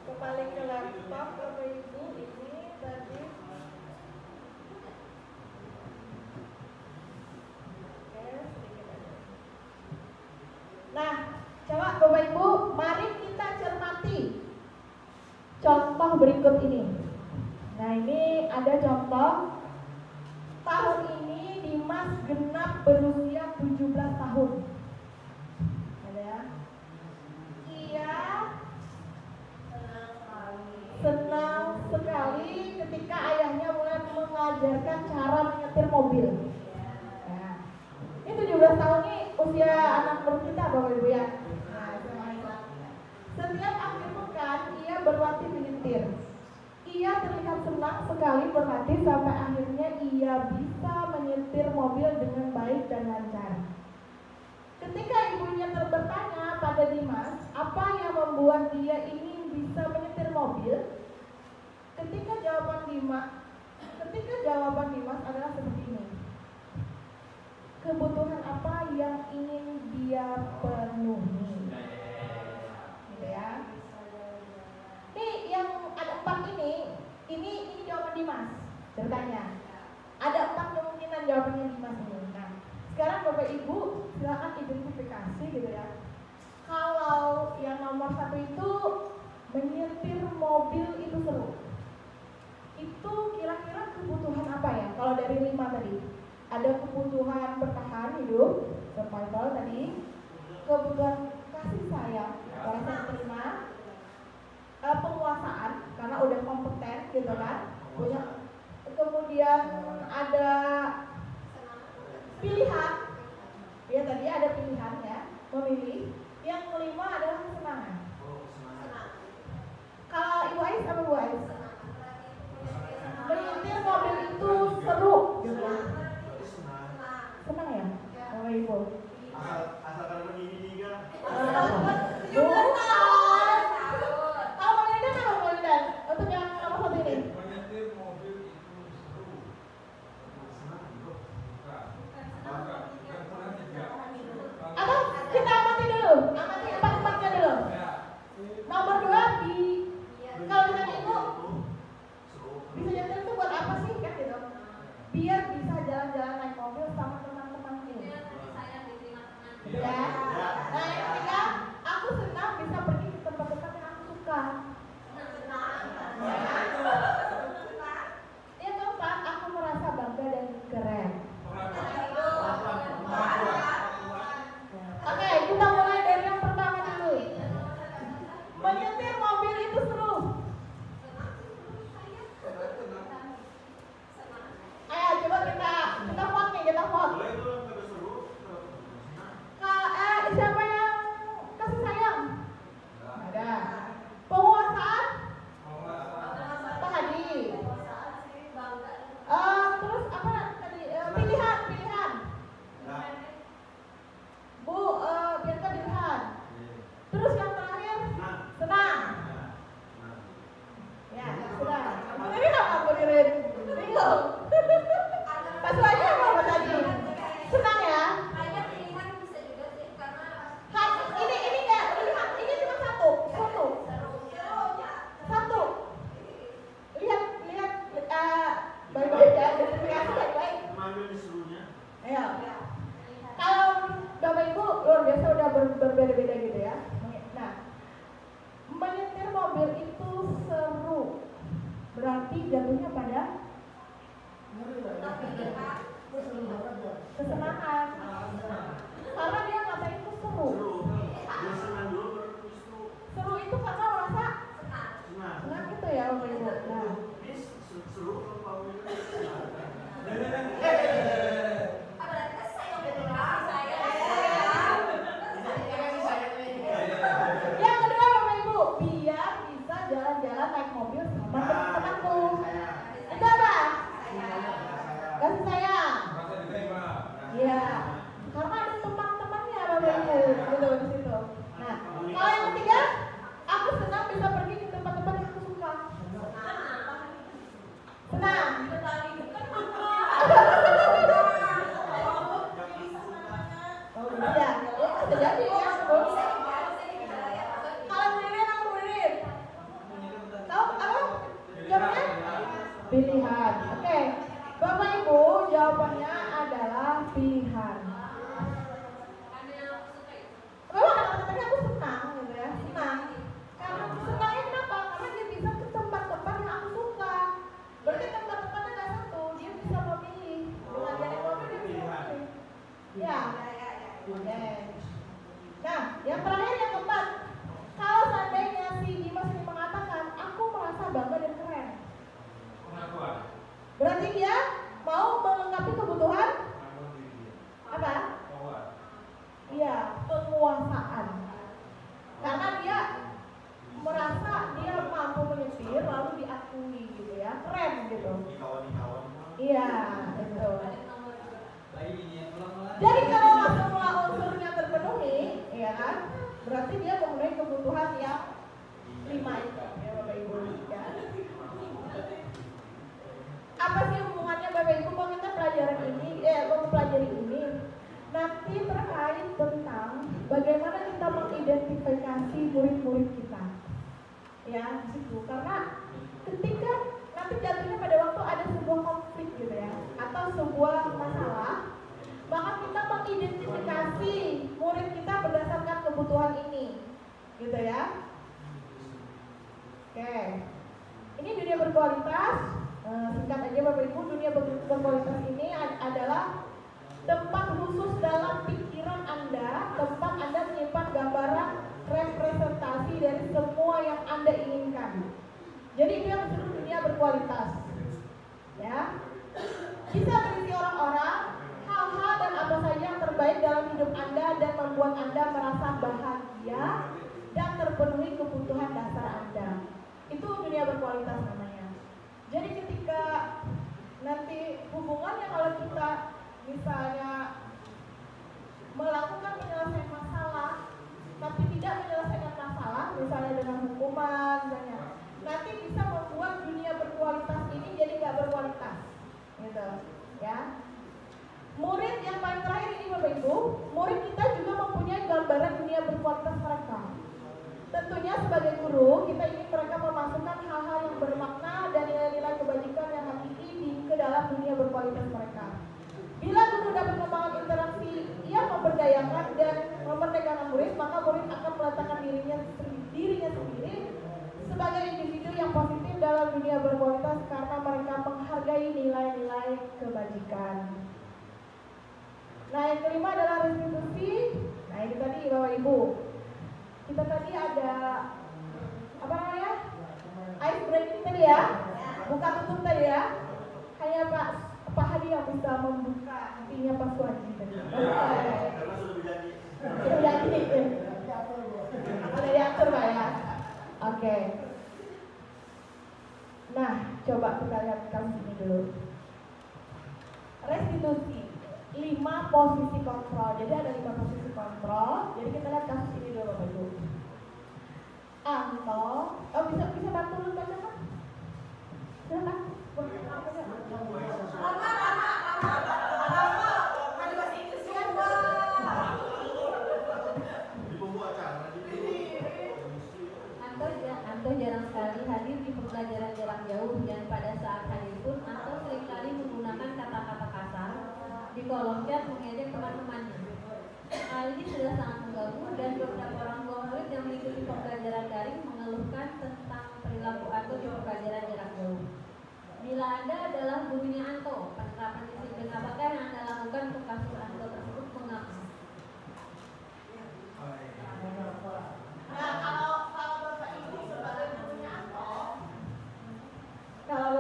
[SPEAKER 2] kembali ke laptop Bapak Ibu, ini tadi. Oke, sedikit aja. Nah, coba Bapak Ibu, mari kita cermati contoh berikut ini. Nah, ini ada contoh. Tahun ini Dimas genap berusia 17 tahun. Ada ya? Ia senang sekali ketika ayahnya mulai mengajarkan cara menyetir mobil. Nah, ini 17 tahun nih usia anak baru kita Bapak Ibu ya. Nah, setiap akhir pekan ia berlatih menyetir. Ia terlihat senang sekali berlatih sampai akhirnya ia bisa menyetir mobil dengan baik dan lancar. Ketika ibunya bertanya pada Dimas, apa yang membuat dia ingin bisa menyetir mobil? Ketika jawaban Dimas adalah seperti ini. Kebutuhan apa yang ingin dia penuhi? Gitu ya. Nih yang ada 4 ini jawaban Dimas. Bertanya. Ada 4 kemungkinan jawabannya Dimas ini. Nah, sekarang Bapak Ibu silakan identifikasi gitu ya. Kalau yang nomor 1 itu menyetir mobil itu seru. Itu kira-kira kebutuhan apa ya? Kalau dari 5 tadi, ada kebutuhan bertahan hidup, survival tadi, kebutuhan kasih sayang, rasa terima, penguasaan karena udah kompeten gitu kan, punya. Kemudian ada pilihan, ya tadi ada pilihan ya, memilih. Yang kelima adalah kesenangan. Kalau Ibu Ais apa Ibu Ais? Menyetir mobil itu seru gitu. Senang ya? Bapak Ibu.
[SPEAKER 1] Asalkan begini juga.
[SPEAKER 2] Bukan. Kalau Melinda apa Melinda? Untuk yang nomor 1 ini.
[SPEAKER 1] Menyetir mobil itu seru.
[SPEAKER 2] Atau kita amati dulu, amati 4-4-nya dulu. Nomor 2 jatuhnya pada kesenangan. Karena dia ngatain itu seru.
[SPEAKER 1] Dia senang dulu baru seru.
[SPEAKER 2] Seru itu karena merasa senang gitu ya Bapak Ibu. Nah,
[SPEAKER 1] Ini seru kalau senang.
[SPEAKER 2] yang kedua Bapak Ibu, biar bisa jalan-jalan naik mobil sama teman-temanku. Itu apa? Kasih sayang. Iya. Karena ada teman-temannya Bapak Ibu, gitu di situ. Nah, kalau yang ketiga, aku senang bisa pergi ke tempat-tempat yang aku suka. Senang. Oh iya, ya bisa jadi ya. Kalau Bu Ririn, aku Bu Ririn. Tahu apa? Jawabnya? Pilihan. Oke. Bapak Ibu, jawabannya adalah pilihan. Memang kata-katanya aku senang gitu ya, senang. Karena senangnya kenapa? Karena dia bisa ke tempat-tempat yang aku suka. Berarti tempat-tempatnya nggak satu, dia bisa memilih. Dengan jalan mobil dia bisa memilih. Ya. Oke. Nah, yang terakhir yang keempat. Kalau seandainya si Dimas ini mengatakan, aku merasa bangga dan keren. Berarti dia mau melengkapi kebutuhan apa? Iya, penguasaan. Karena dia merasa dia mampu menyetir lalu diakui gitu ya, keren gitu. Iya, itu. Jadi kalau semua unsurnya terpenuhi, ya kan? Berarti dia memenuhi kebutuhan yang 5 itu, ya Bapak Ibu. Ya. Apa sih hubungannya Bapak Ibu kalau kita mempelajari ini? Nanti terkait tentang bagaimana kita mengidentifikasi murid-murid kita. Ya, di situ. Karena ketika nanti jatuhnya pada waktu ada sebuah konflik gitu ya, atau sebuah masalah, maka kita mengidentifikasi murid kita berdasarkan kebutuhan ini. Gitu ya. Oke. Ini dunia berkualitas. Singkat aja Bapak Ibu, dunia berkualitas ini adalah tempat khusus dalam pikiran Anda, tempat Anda menyimpan gambaran representasi dari semua yang Anda inginkan. Jadi itu yang disebut dunia berkualitas. Ya. Bisa berisi orang-orang, hal-hal dan apa saja yang terbaik dalam hidup Anda dan membuat Anda merasa bahagia dan terpenuhi kebutuhan dasar Anda. Itu dunia berkualitas namanya. Jadi ketika nanti hubungannya kalau kita misalnya melakukan penyelesaian masalah tapi tidak menyelesaikan masalah, misalnya dengan hukuman misalnya, nanti bisa membuat dunia berkualitas ini jadi nggak berkualitas gitu ya. Murid yang paling terakhir ini Bapak Ibu, murid kita juga mempunyai gambaran dunia berkualitas mereka. Tentunya sebagai guru, kita ingin mereka memasukkan hal-hal yang bermakna dan nilai-nilai kebajikan yang hakiki ke dalam dunia berkualitas mereka. Bila guru dapat membangun interaksi yang memberdayakan dan memerdekakan murid, maka murid akan meletakkan dirinya sendiri sebagai individu yang positif dalam dunia berkualitas karena mereka menghargai nilai-nilai kebajikan. Nah, yang kelima adalah restitusi. Nah, ini tadi Bapak Ibu. Kita tadi ada apa namanya? Ice breaking tadi ya. Buka tutup tadi ya. Hanya Pak Hadi yang bisa membuka hatinya Pak Suhaji tadi.
[SPEAKER 1] Karena sudah jadi.
[SPEAKER 2] Sudah jadi. Sudah diatur Pak ya. Oke. Nah, coba kita lihat kasus ini dulu. Restitusi. 5 posisi kontrol. Jadi ada 5 posisi kontrol. Jadi kita lihat kasus ini dulu Bapak Ibu. Anto, bisa bantu dulu baca Pak? Silakan.
[SPEAKER 3] Anto jarang sekali hadir di pembelajaran jarak jauh dan pada saat hadir pun Anto seringkali menggunakan kata-kata kasar di kolom chat mengejek teman-temannya. Hal ini sudah sangat mengganggu dan beberapa orang tua murid yang mengikuti pembelajaran daring mengeluhkan tentang perilaku Anto di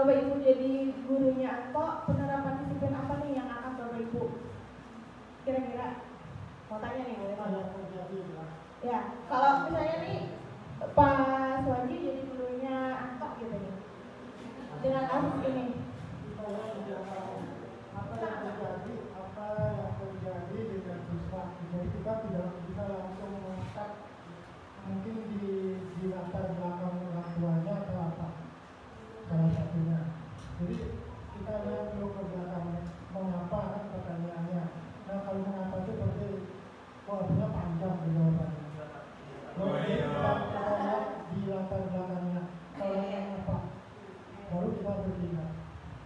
[SPEAKER 2] Bapak Ibu jadi gurunya Anto, penerapan disiplin apa nih yang akan Bapak Ibu kira-kira mau tanya nih, boleh Pak? Ya, kalau misalnya nih Pak Suwaji jadi gurunya Anto gitu nih, dengan kasus ini.
[SPEAKER 4] Apa yang terjadi dengan siswa? Jadi kita tidak bisa langsung mengangkat mungkin di latar belakang orang tuanya atau apa, salah satunya. Jadi kita lihat dulu ke belakang mengapa kan pertanyaannya. Nah kalau mengapa itu berarti artinya panjang jawabannya. Jadi kita lihat di latar belakangnya. Kalau mengapa, baru kita bertindak.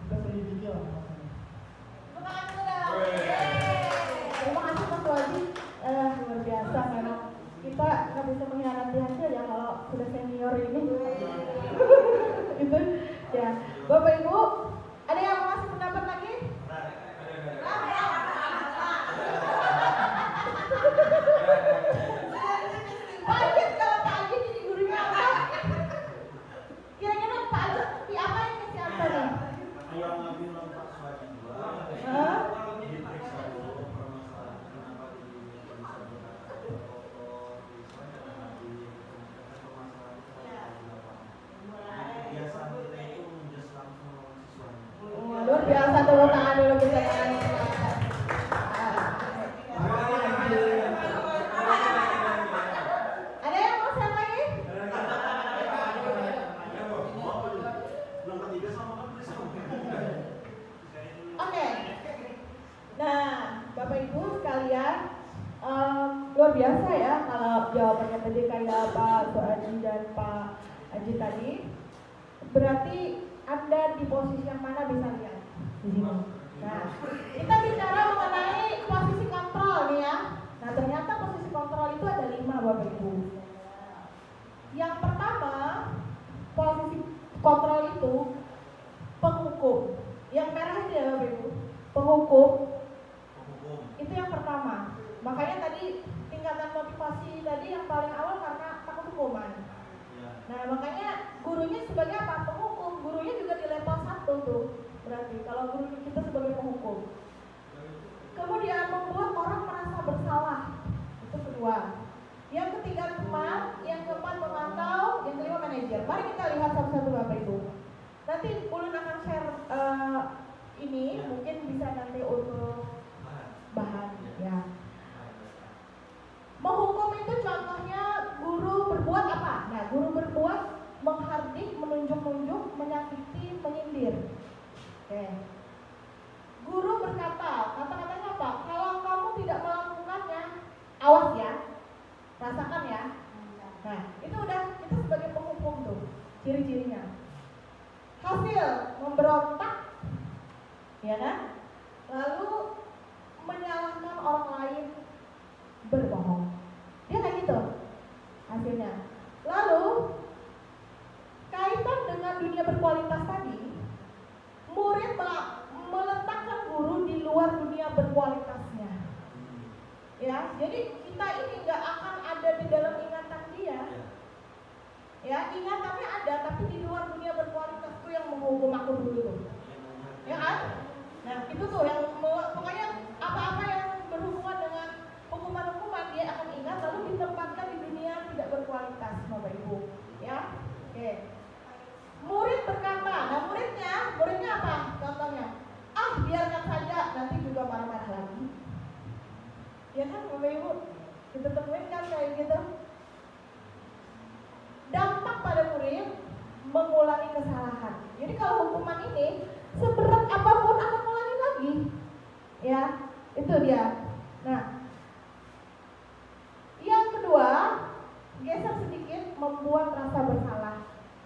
[SPEAKER 4] Kita selidiki lah maksudnya.
[SPEAKER 2] Terima kasih Pak Suwaji, luar biasa memang. Kita nggak bisa mengkhianati hasil ya kalau sudah senior ini. Itu ya. Bapak Ibu, ada yang mau kasih pendapat lagi? Pak Ajit, kalau Pak Ajit jadi gurunya apa? Kira-kira Pak Ajit di apa yang kasih apa nih?
[SPEAKER 1] Yang ngambil lompat Suwaji 2
[SPEAKER 2] Hah?
[SPEAKER 1] diperiksa dulu permasalahan kenapa di bisa berkata pokok di kebiasaan kita itu menjadi langsung siswanya.
[SPEAKER 2] Luar biasa, tepuk tangan dulu kita kan. Ada yang mau share lagi?
[SPEAKER 1] Belum ketiga sama kan bisa.
[SPEAKER 2] Oke. Nah, Bapak Ibu sekalian, luar biasa ya kalau jawabannya tadi kayak Pak Suwaji dan Pak Ajit tadi. Berarti Anda di posisi yang mana bisa lihat di sini. Nah, kita bicara mengenai posisi kontrol nih ya. Nah, ternyata posisi kontrol itu ada 5 Bapak Ibu. Yang pertama, posisi kontrol itu penghukum. Yang merah itu ya Bapak Ibu, penghukum. Itu yang pertama. Makanya tadi tingkatan motivasi tadi yang paling awal karena takut hukuman. Nah, makanya gurunya sebagai apa? Penghukum. Gurunya juga di level 1 tuh. Berarti kalau guru kita sebagai penghukum. Kemudian membuat orang merasa bersalah. Itu kedua. Yang ketiga teman, yang keempat memantau, yang kelima manajer. Mari kita lihat satu-satu Bapak Ibu. Nanti Ulun akan share ini, mungkin bisa nanti untuk bahan ya. Menghukum itu contohnya guru berbuat apa? Nah, guru berbuat menghardik, menunjuk-nunjuk, menyakiti, menyindir. Oke. Guru berkata, kata-katanya apa? Kalau kamu tidak melakukannya, awas ya, rasakan ya. Nah, itu udah kita sebagai penghukum tuh, ciri-cirinya. Hasil memberontak, ya kan? Lalu menyalahkan orang lain, berbohong. Dia kayak gitu hasilnya. Lalu kaitan dengan dunia berkualitas tadi, murid meletakkan guru di luar dunia berkualitasnya. Ya, jadi kita ini nggak akan ada di dalam ingatan dia. Ya, ingatannya ada, tapi di luar dunia berkualitas tuh yang menghukum aku dulu tuh. Ya kan? Nah, itu tuh yang pokoknya apa-apa yang berhubungan dengan hukuman-hukuman dia akan ingat lalu ditempatkan di dunia tidak berkualitas, Bapak Ibu. Ya, oke. Murid berkata, nah muridnya apa? Contohnya, biarkan saja, nanti juga marah-marah lagi. Ya kan, Bapak Ibu? Kita temuin kan kayak gitu. Dampak pada murid mengulangi kesalahan. Jadi kalau hukuman ini seberat apapun akan mengulangi lagi. Ya, itu dia. Nah, yang kedua, geser sedikit membuat rasa bersalah.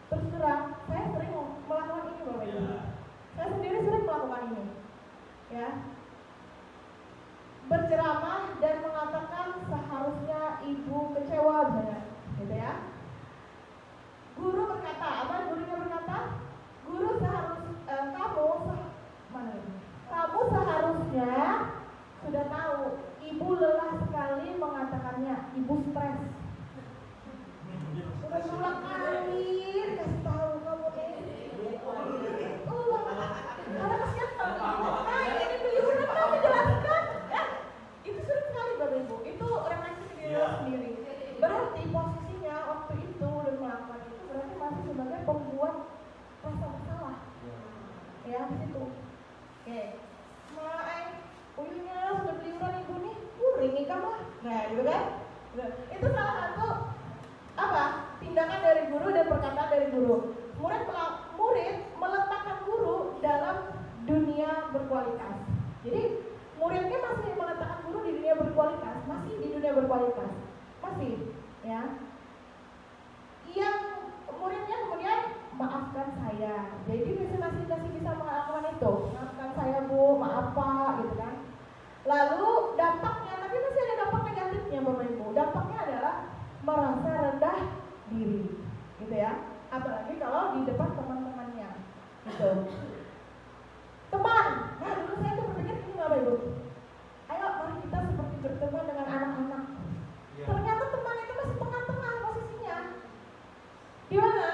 [SPEAKER 2] Terus terang, saya sering melakukan ini Bapak Ibu. Saya sendiri sering melakukan ini. Ya. Berceramah dan mengatakan seharusnya ibu kecewa muridnya masih mengatakan guru di dunia berkualitas, masih di dunia berkualitas, masih, ya. Yang muridnya kemudian maafkan saya, jadi masih bisa melakukan itu, maafkan saya bu, maaf pak, gitu kan. Lalu dampaknya, tapi masih ada dampak negatifnya Bapak Ibu. Dampaknya adalah merasa rendah diri, gitu ya. Apalagi kalau di depan teman-temannya, gitu. Teman, nah dulu saya tuh berpikir gini Bapak Ibu, ayo mari kita seperti berteman dengan anak-anak. Ternyata teman itu masih tengah-tengah posisinya. Di mana?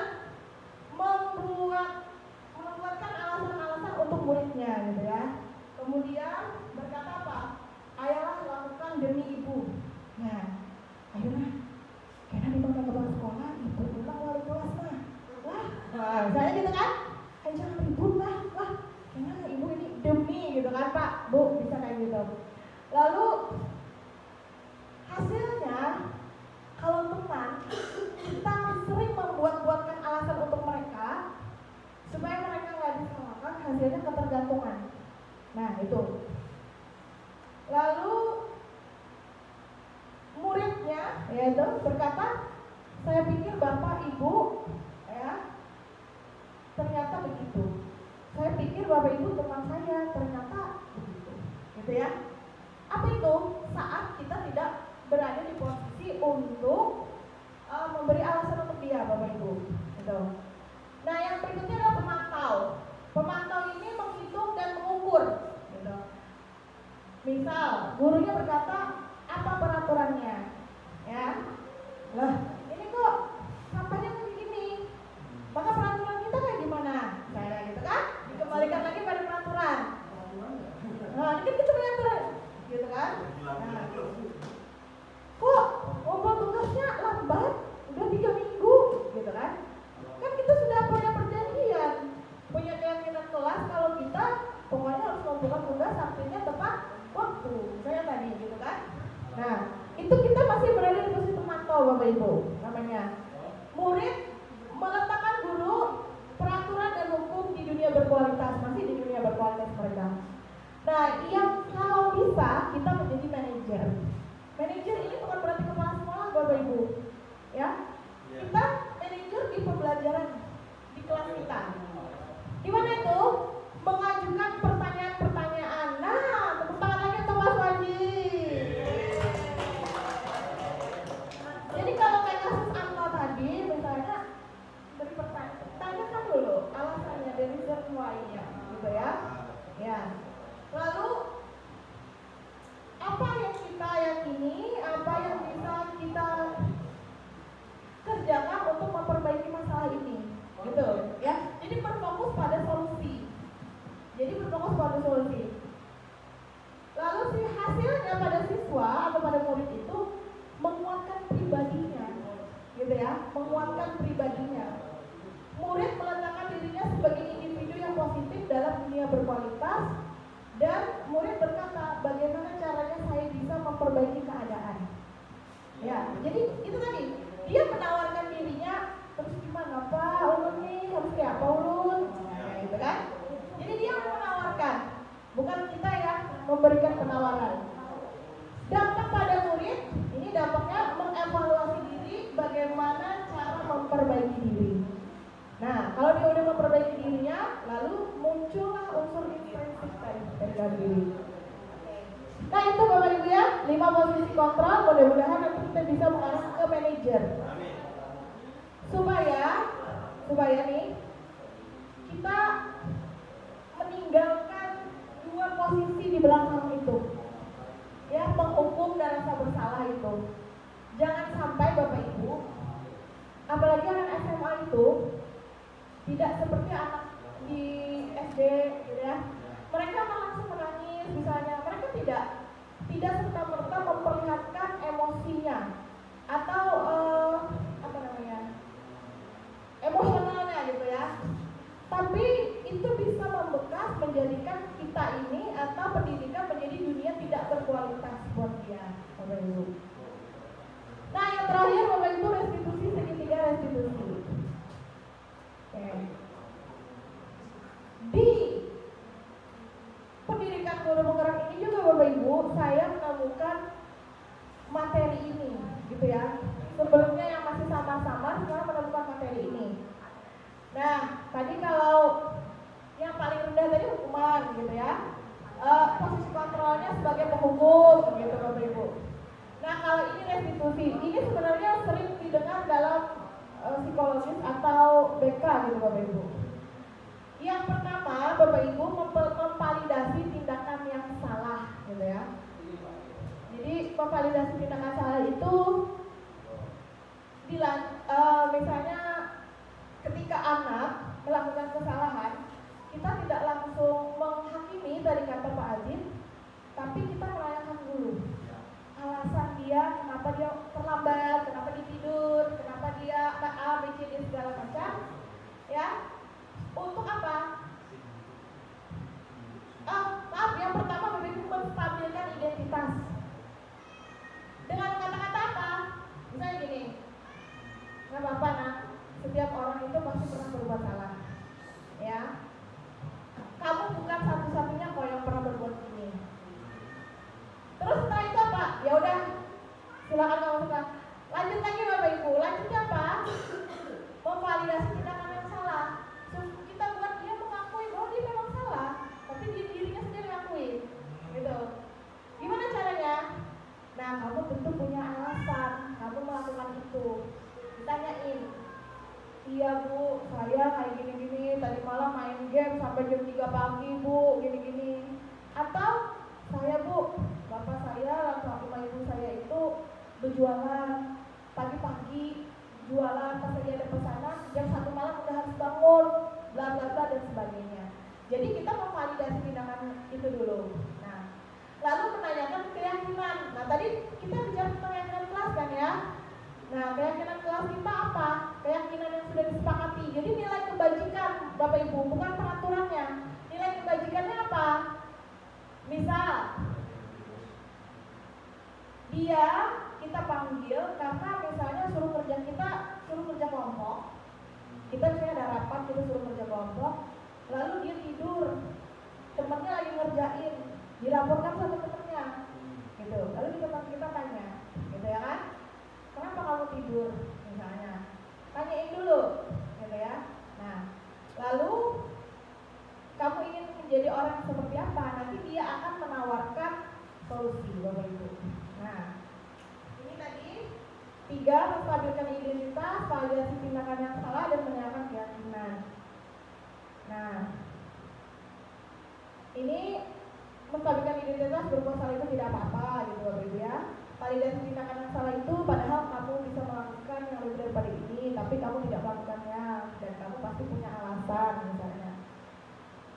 [SPEAKER 2] Membuatkan alasan-alasan untuk muridnya, gitu ya. Kemudian berkata apa? Ayolah lakukan demi ibu. Nah, ayolah. Karena di mana kepala sekolah, ibu bilang wali kelas mah. Lah, saya gitu kan? Ayo jangan ribut lah. Karena ibu ini demi gitu kan Pak, Bu, bisa kayak gitu. Lalu hasilnya kalau teman kita sering membuat-buatkan alasan untuk mereka supaya mereka nggak disalahkan, hasilnya ketergantungan. Nah itu. Lalu muridnya yaitu berkata, saya pikir bapak ibu ya ternyata begitu. Saya pikir bapak ibu teman saya, ternyata begitu. Gitu ya. Apa itu? Saat kita tidak berada di posisi untuk memberi alasan untuk dia, bapak ibu. Gitu. Nah yang berikutnya adalah pemantau. Pemantau ini menghitung dan mengukur. Gitu. Misal gurunya berkata apa peraturannya, ya? Lah ini kok sampahnya begini. Maka peraturan kita kayak gimana? Saya gitu kan? Dikembalikan lagi pada peraturan. Nah ini kan kita peraturan, gitu kan? Nah, kok ngumpul tugasnya lambat? Udah 3 minggu, gitu kan? Kan kita sudah punya perjanjian, punya keyakinan kelas kalau kita pokoknya harus mengumpulkan tugas artinya tepat waktu. Saya tadi, gitu kan? Nah, itu kita masih berada di posisi pemantau, Bapak Ibu, namanya. Murid meletakkan guru peraturan dan hukum di dunia berkualitas, masih di dunia berkualitas mereka. Nah, yang kalau bisa kita menjadi manajer. Manajer ini bukan berarti kepala sekolah, Bapak Ibu, ya. Kita manajer di pembelajaran di kelas kita. Di mana itu? Mengajukan pertanyaan-pertanyaan. Nah, tepuk tangan lagi untuk Mas Wajib. Jadi kalau kayak kasus Anto tadi, misalnya dari pertanyaan, tanyakan dulu alasannya dari reason why-nya, gitu ya. Ya. Lalu apa yang kita yakini, apa yang bisa kita kerjakan untuk memperbaiki masalah ini, gitu ya. Jadi berfokus pada solusi. Lalu si hasilnya pada siswa atau pada murid itu menguatkan pribadinya, gitu ya, menguatkan pribadinya. Murid meletakkan dirinya sebagai individu yang positif dalam dunia berkualitas, dan murid berkata bagaimana caranya saya bisa memperbaiki keadaan. Ya, jadi itu tadi dia menawarkan dirinya, terus gimana Pak Ulun nih, harus kayak apa Ulun, nah, gitu kan. Jadi dia menawarkan, bukan kita yang memberikan penawaran. Dampak pada murid, ini dampaknya mengevaluasi diri, bagaimana cara memperbaiki diri. Nah, kalau dia udah memperbaiki dirinya, lalu muncullah unsur intrinsik dari diri. Nah itu Bapak Ibu ya, 5 posisi kontrol, mudah-mudahan nanti kita bisa mengarah ke manajer. Supaya nih kita meninggalkan 2 posisi di belakang itu, ya, menghukum dan rasa bersalah itu. Jangan sampai Bapak Ibu, apalagi anak SMA itu tidak seperti anak di SD, gitu ya. Mereka langsung menangis, misalnya. Mereka tidak serta-merta memperlihatkan emosinya atau emosionalnya, gitu ya. Tapi itu bisa membekas menjadikan kita ini atau pendidikan menjadi dunia tidak berkualitas buat dia, Bapak Ibu. Nah yang terakhir Bapak Ibu, restitusi, segitiga restitusi. Oke. Di pendidikan guru penggerak ini juga Bapak Ibu Tadi kalau yang paling rendah tadi hukuman gitu ya. Posisi kontrolnya sebagai penghukum gitu Bapak Ibu. Nah kalau ini restitusi, ini sebenarnya sering didengar dalam psikologis atau BK gitu Bapak Ibu. Yang pertama Bapak Ibu memvalidasi tindakan yang salah gitu ya. Jadi memvalidasi tindakan salah itu misalnya ketika anak melakukan kesalahan, kita tidak langsung menghakimi dari kata Pak Azim, tapi kita merayakan dulu alasan dia, kenapa dia terlambat, kenapa dia tidur, kenapa dia A, B, C, D segala macam, ya. Untuk apa? Maaf, yang pertama Bapak Ibu menstabilkan identitas. Dengan kata-kata apa? Misalnya gini, nggak apa-apa nak, setiap orang itu pasti pernah berbuat salah, ya. Kamu bukan satu-satunya kok yang pernah berbuat ini. Terus setelah itu apa? Ya udah, silakan kamu suka. Lanjut lagi Bapak Ibu, lanjutnya apa? Memvalidasi tindakan yang salah. Kita buat dia mengakui bahwa dia memang salah, tapi dirinya sendiri ngakuin, gitu. Gimana caranya? Nah, kamu tentu punya alasan kamu melakukan itu. Ditanyain, iya bu, saya kayak gini-gini, tadi malam main game sampai jam 3 pagi bu, gini-gini. Atau saya bu, bapak saya sama ibu saya itu berjualan pagi-pagi, jualan pas lagi ada pesanan, jam 1 malam udah harus bangun, bla bla bla dan sebagainya. Jadi kita memvalidasi tindakan itu dulu. Nah, lalu menanyakan keyakinan. Nah tadi kita bicara tentang keyakinan kelas kan ya. Nah keyakinan kelas kita apa? Keyakinan yang sudah disepakati. Jadi nilai kebajikan Bapak Ibu, bukan peraturannya. Nilai kebajikannya apa? Misal dia kita panggil karena misalnya suruh kerja kelompok. Kita misalnya ada rapat, kita suruh kerja kelompok, lalu dia tidur, temannya lagi ngerjain, dilaporkan sama temennya, gitu. Lalu kita tanya, gitu ya kan? Kenapa kamu tidur, misalnya? Tanyain dulu, gitu ya. Nah, lalu kamu ingin menjadi orang seperti apa? Nanti dia akan menawarkan solusi, Bapak Ibu. Nah, ini tadi 3, menstabilkan identitas, validasi tindakan yang salah, dan menanyakan keyakinan. Nah, ini menstabilkan identitas berbuat salah itu tidak apa-apa gitu Bapak Ibu ya. Validasi tindakan yang salah itu padahal kamu bisa melakukan yang lebih daripada ini, tapi kamu tidak melakukannya dan kamu pasti punya alasan misalnya.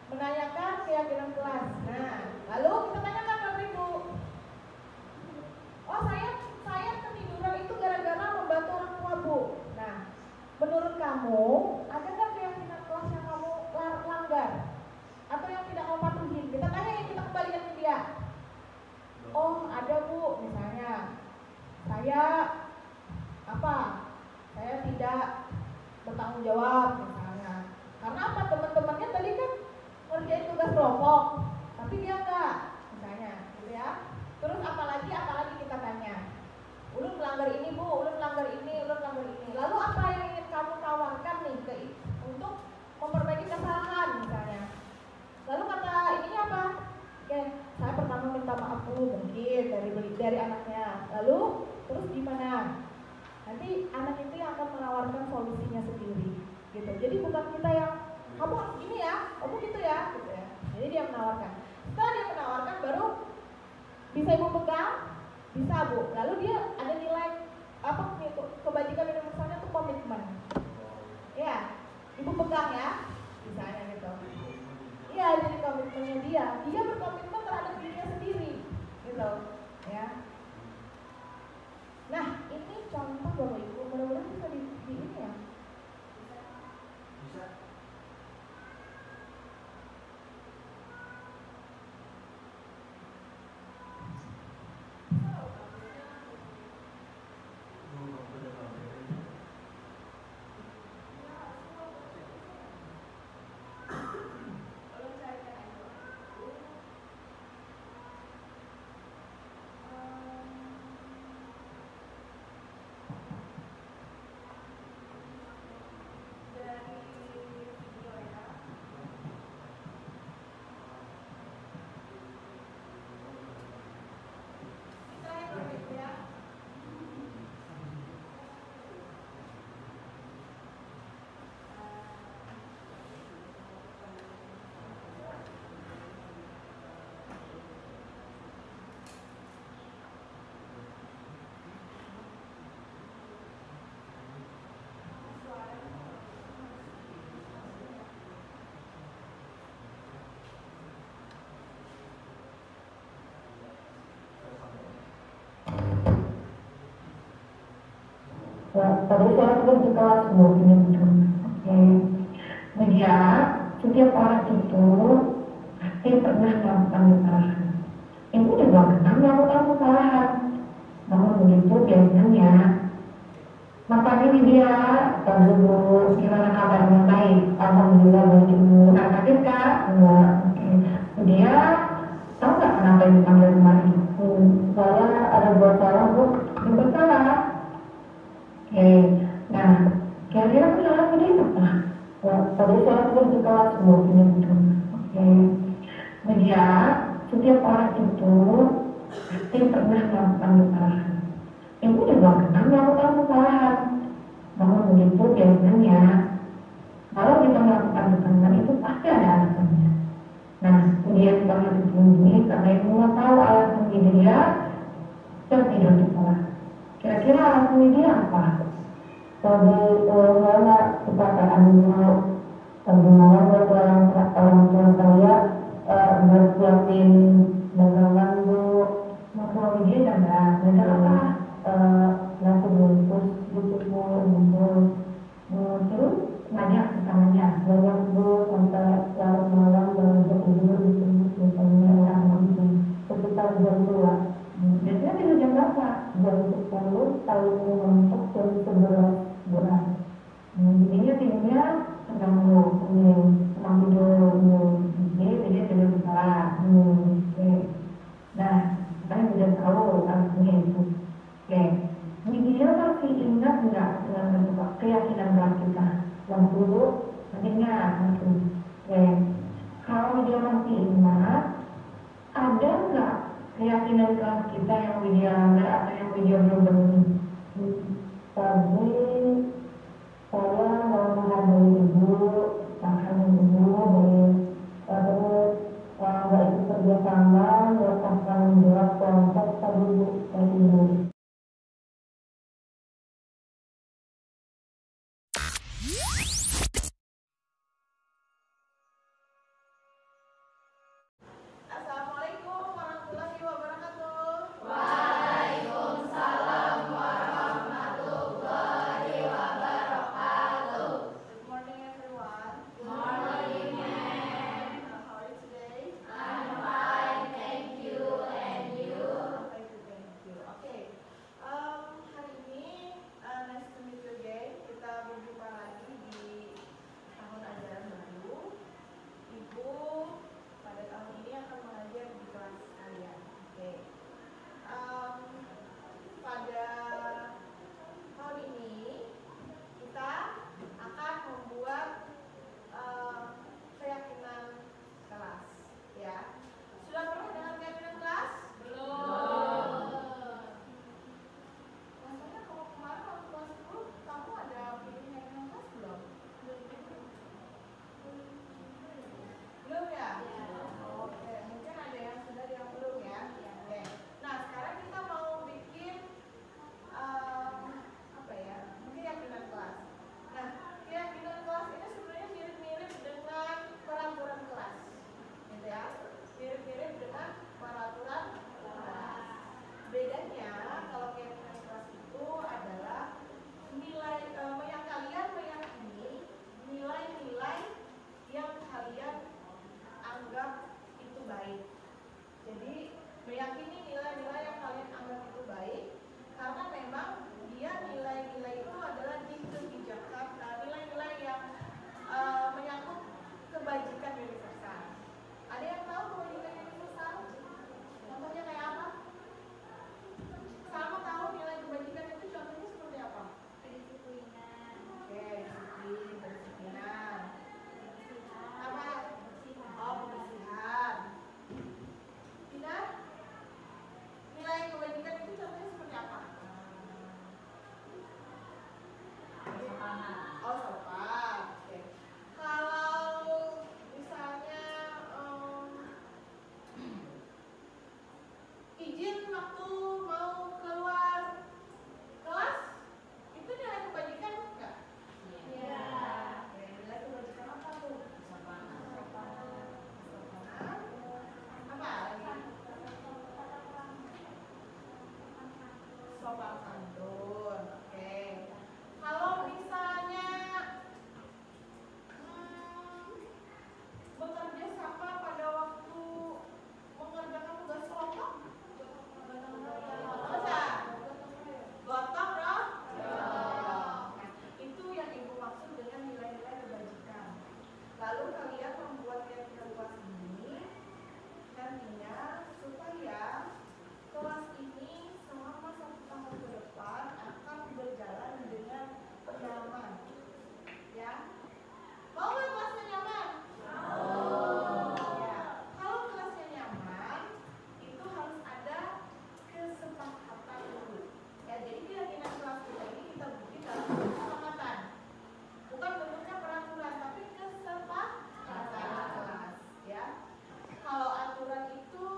[SPEAKER 2] Menanyakan keyakinan kelas. Nah, lalu kita tanyakan Bapak Ibu. Oh saya ketiduran itu gara-gara membantu orang tua Bu. Nah, menurut kamu ada nggak keyakinan kelas yang kamu langgar atau yang tidak kamu patuhin? Kita tanya yang kita kembalikan ke dia. Oh ada Bu, misalnya saya tidak bertanggung jawab misalnya. Karena apa? Teman-temannya tadi kan ngerjain tugas kelompok, tapi dia enggak, misalnya, gitu ya. Terus apalagi kita tanya, ulun melanggar ini Bu, ulun melanggar ini. Lalu apa yang ingin kamu tawarkan nih untuk memperbaiki kesalahan misalnya? Lalu kata ininya apa? Oke, saya pertama minta maaf dulu mungkin dari anaknya. Lalu terus gimana? Nanti anak itu yang akan menawarkan solusinya sendiri, gitu. Jadi bukan kita yang kamu gini ya, kamu gitu ya. Jadi dia menawarkan. Setelah dia menawarkan baru bisa Ibu pegang, bisa Bu. Lalu dia ada nilai apa kebajikan yang misalnya itu komitmen. Ya, Ibu pegang ya, misalnya gitu. Iya, jadi komitmennya dia berkomitmen terhadap dirinya sendiri, gitu, ya. Nah, ini contoh Bapak Ibu, mudah-mudahan bisa di ini ya.
[SPEAKER 1] Bisa.
[SPEAKER 5] Tadi saya tuh di kelas 2 gitu. Oke. Media, setiap orang itu pasti pernah melakukan kesalahan. Itu juga pernah melakukan kesalahan. Namun begitu biasanya maka ini dia dulu gimana kabarnya baik, alhamdulillah baik ibu. Nah sakit kak? Enggak. Oke. Dia tahu nggak kenapa dipanggil kemari? Saya ada buat salah bu, buat salah. Oke. Nah kira-kira kesalahan ini apa? Tadi saya tuh di kelas 2 gitu. Oke. Media, setiap orang itu pasti pernah melakukan kesalahan. Ibu juga pernah melakukan kesalahan. Namun begitu biasanya kalau kita melakukan kesalahan itu pasti ada alasannya. Nah, dia banget begini karena ibu nggak tahu alasan dia tertidur di sekolah. Kira-kira alasan dia apa? Tadi saya kepercayaan dulu. Bagaimana buat orang tua saya buat siapin dagangan bu. Masalah dia dagang apa? Nasi bungkus gitu terus banyak pesanannya banyak bu sampai larut malam belanja tidur gitu misalnya anak itu sekitar jam 2 biasanya tidur jam berapa? Jam 10 tahu mentok jam 11 bulan jadinya tidurnya sedang tidur jadi dia tidur di salah nah kalian sudah tahu alasannya itu. Oke, dia masih ingat nggak dengan keyakinan berat kita yang dulu ingat masih. Oke, kalau dia masih ingat, ada nggak keyakinan kelas kita yang dia atau yang dia belum beli? Tadi saya mau menghargai ibu, makan ibu, terus nggak ikut kerja sama, melepas tanggung jawab kelompok tadi ibu.
[SPEAKER 2] Assalamualaikum warahmatullahi wabarakatuh.
[SPEAKER 3] Waalaikumsalam warahmatullahi wabarakatuh.
[SPEAKER 2] Good morning everyone.
[SPEAKER 3] Good morning, ma'am.
[SPEAKER 2] How are you today?
[SPEAKER 3] I'm fine, thank you. And you?
[SPEAKER 2] Thank you. Okay. lalu kalian membuat kelas ini nantinya supaya kelas ini selama 1 tahun ke depan akan berjalan dengan nyaman. Ya, mau nggak kelasnya nyaman? Ya, kalau kelasnya nyaman itu harus ada kesepakatan dulu. Ya, jadi keyakinan kelas kita ini kita bikin dalam kesepakatan. Bukan bentuknya peraturan, tapi kesepakatan kelas. Ya, kalau aturan itu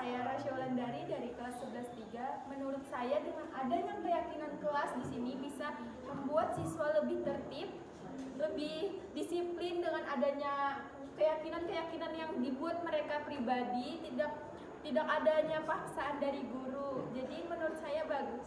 [SPEAKER 6] saya Rasya Wulandari dari kelas 11-3. Menurut saya dengan adanya keyakinan kelas di sini bisa membuat siswa lebih tertib, lebih disiplin dengan adanya keyakinan-keyakinan yang dibuat mereka pribadi, tidak adanya paksaan dari guru. Jadi menurut saya bagus.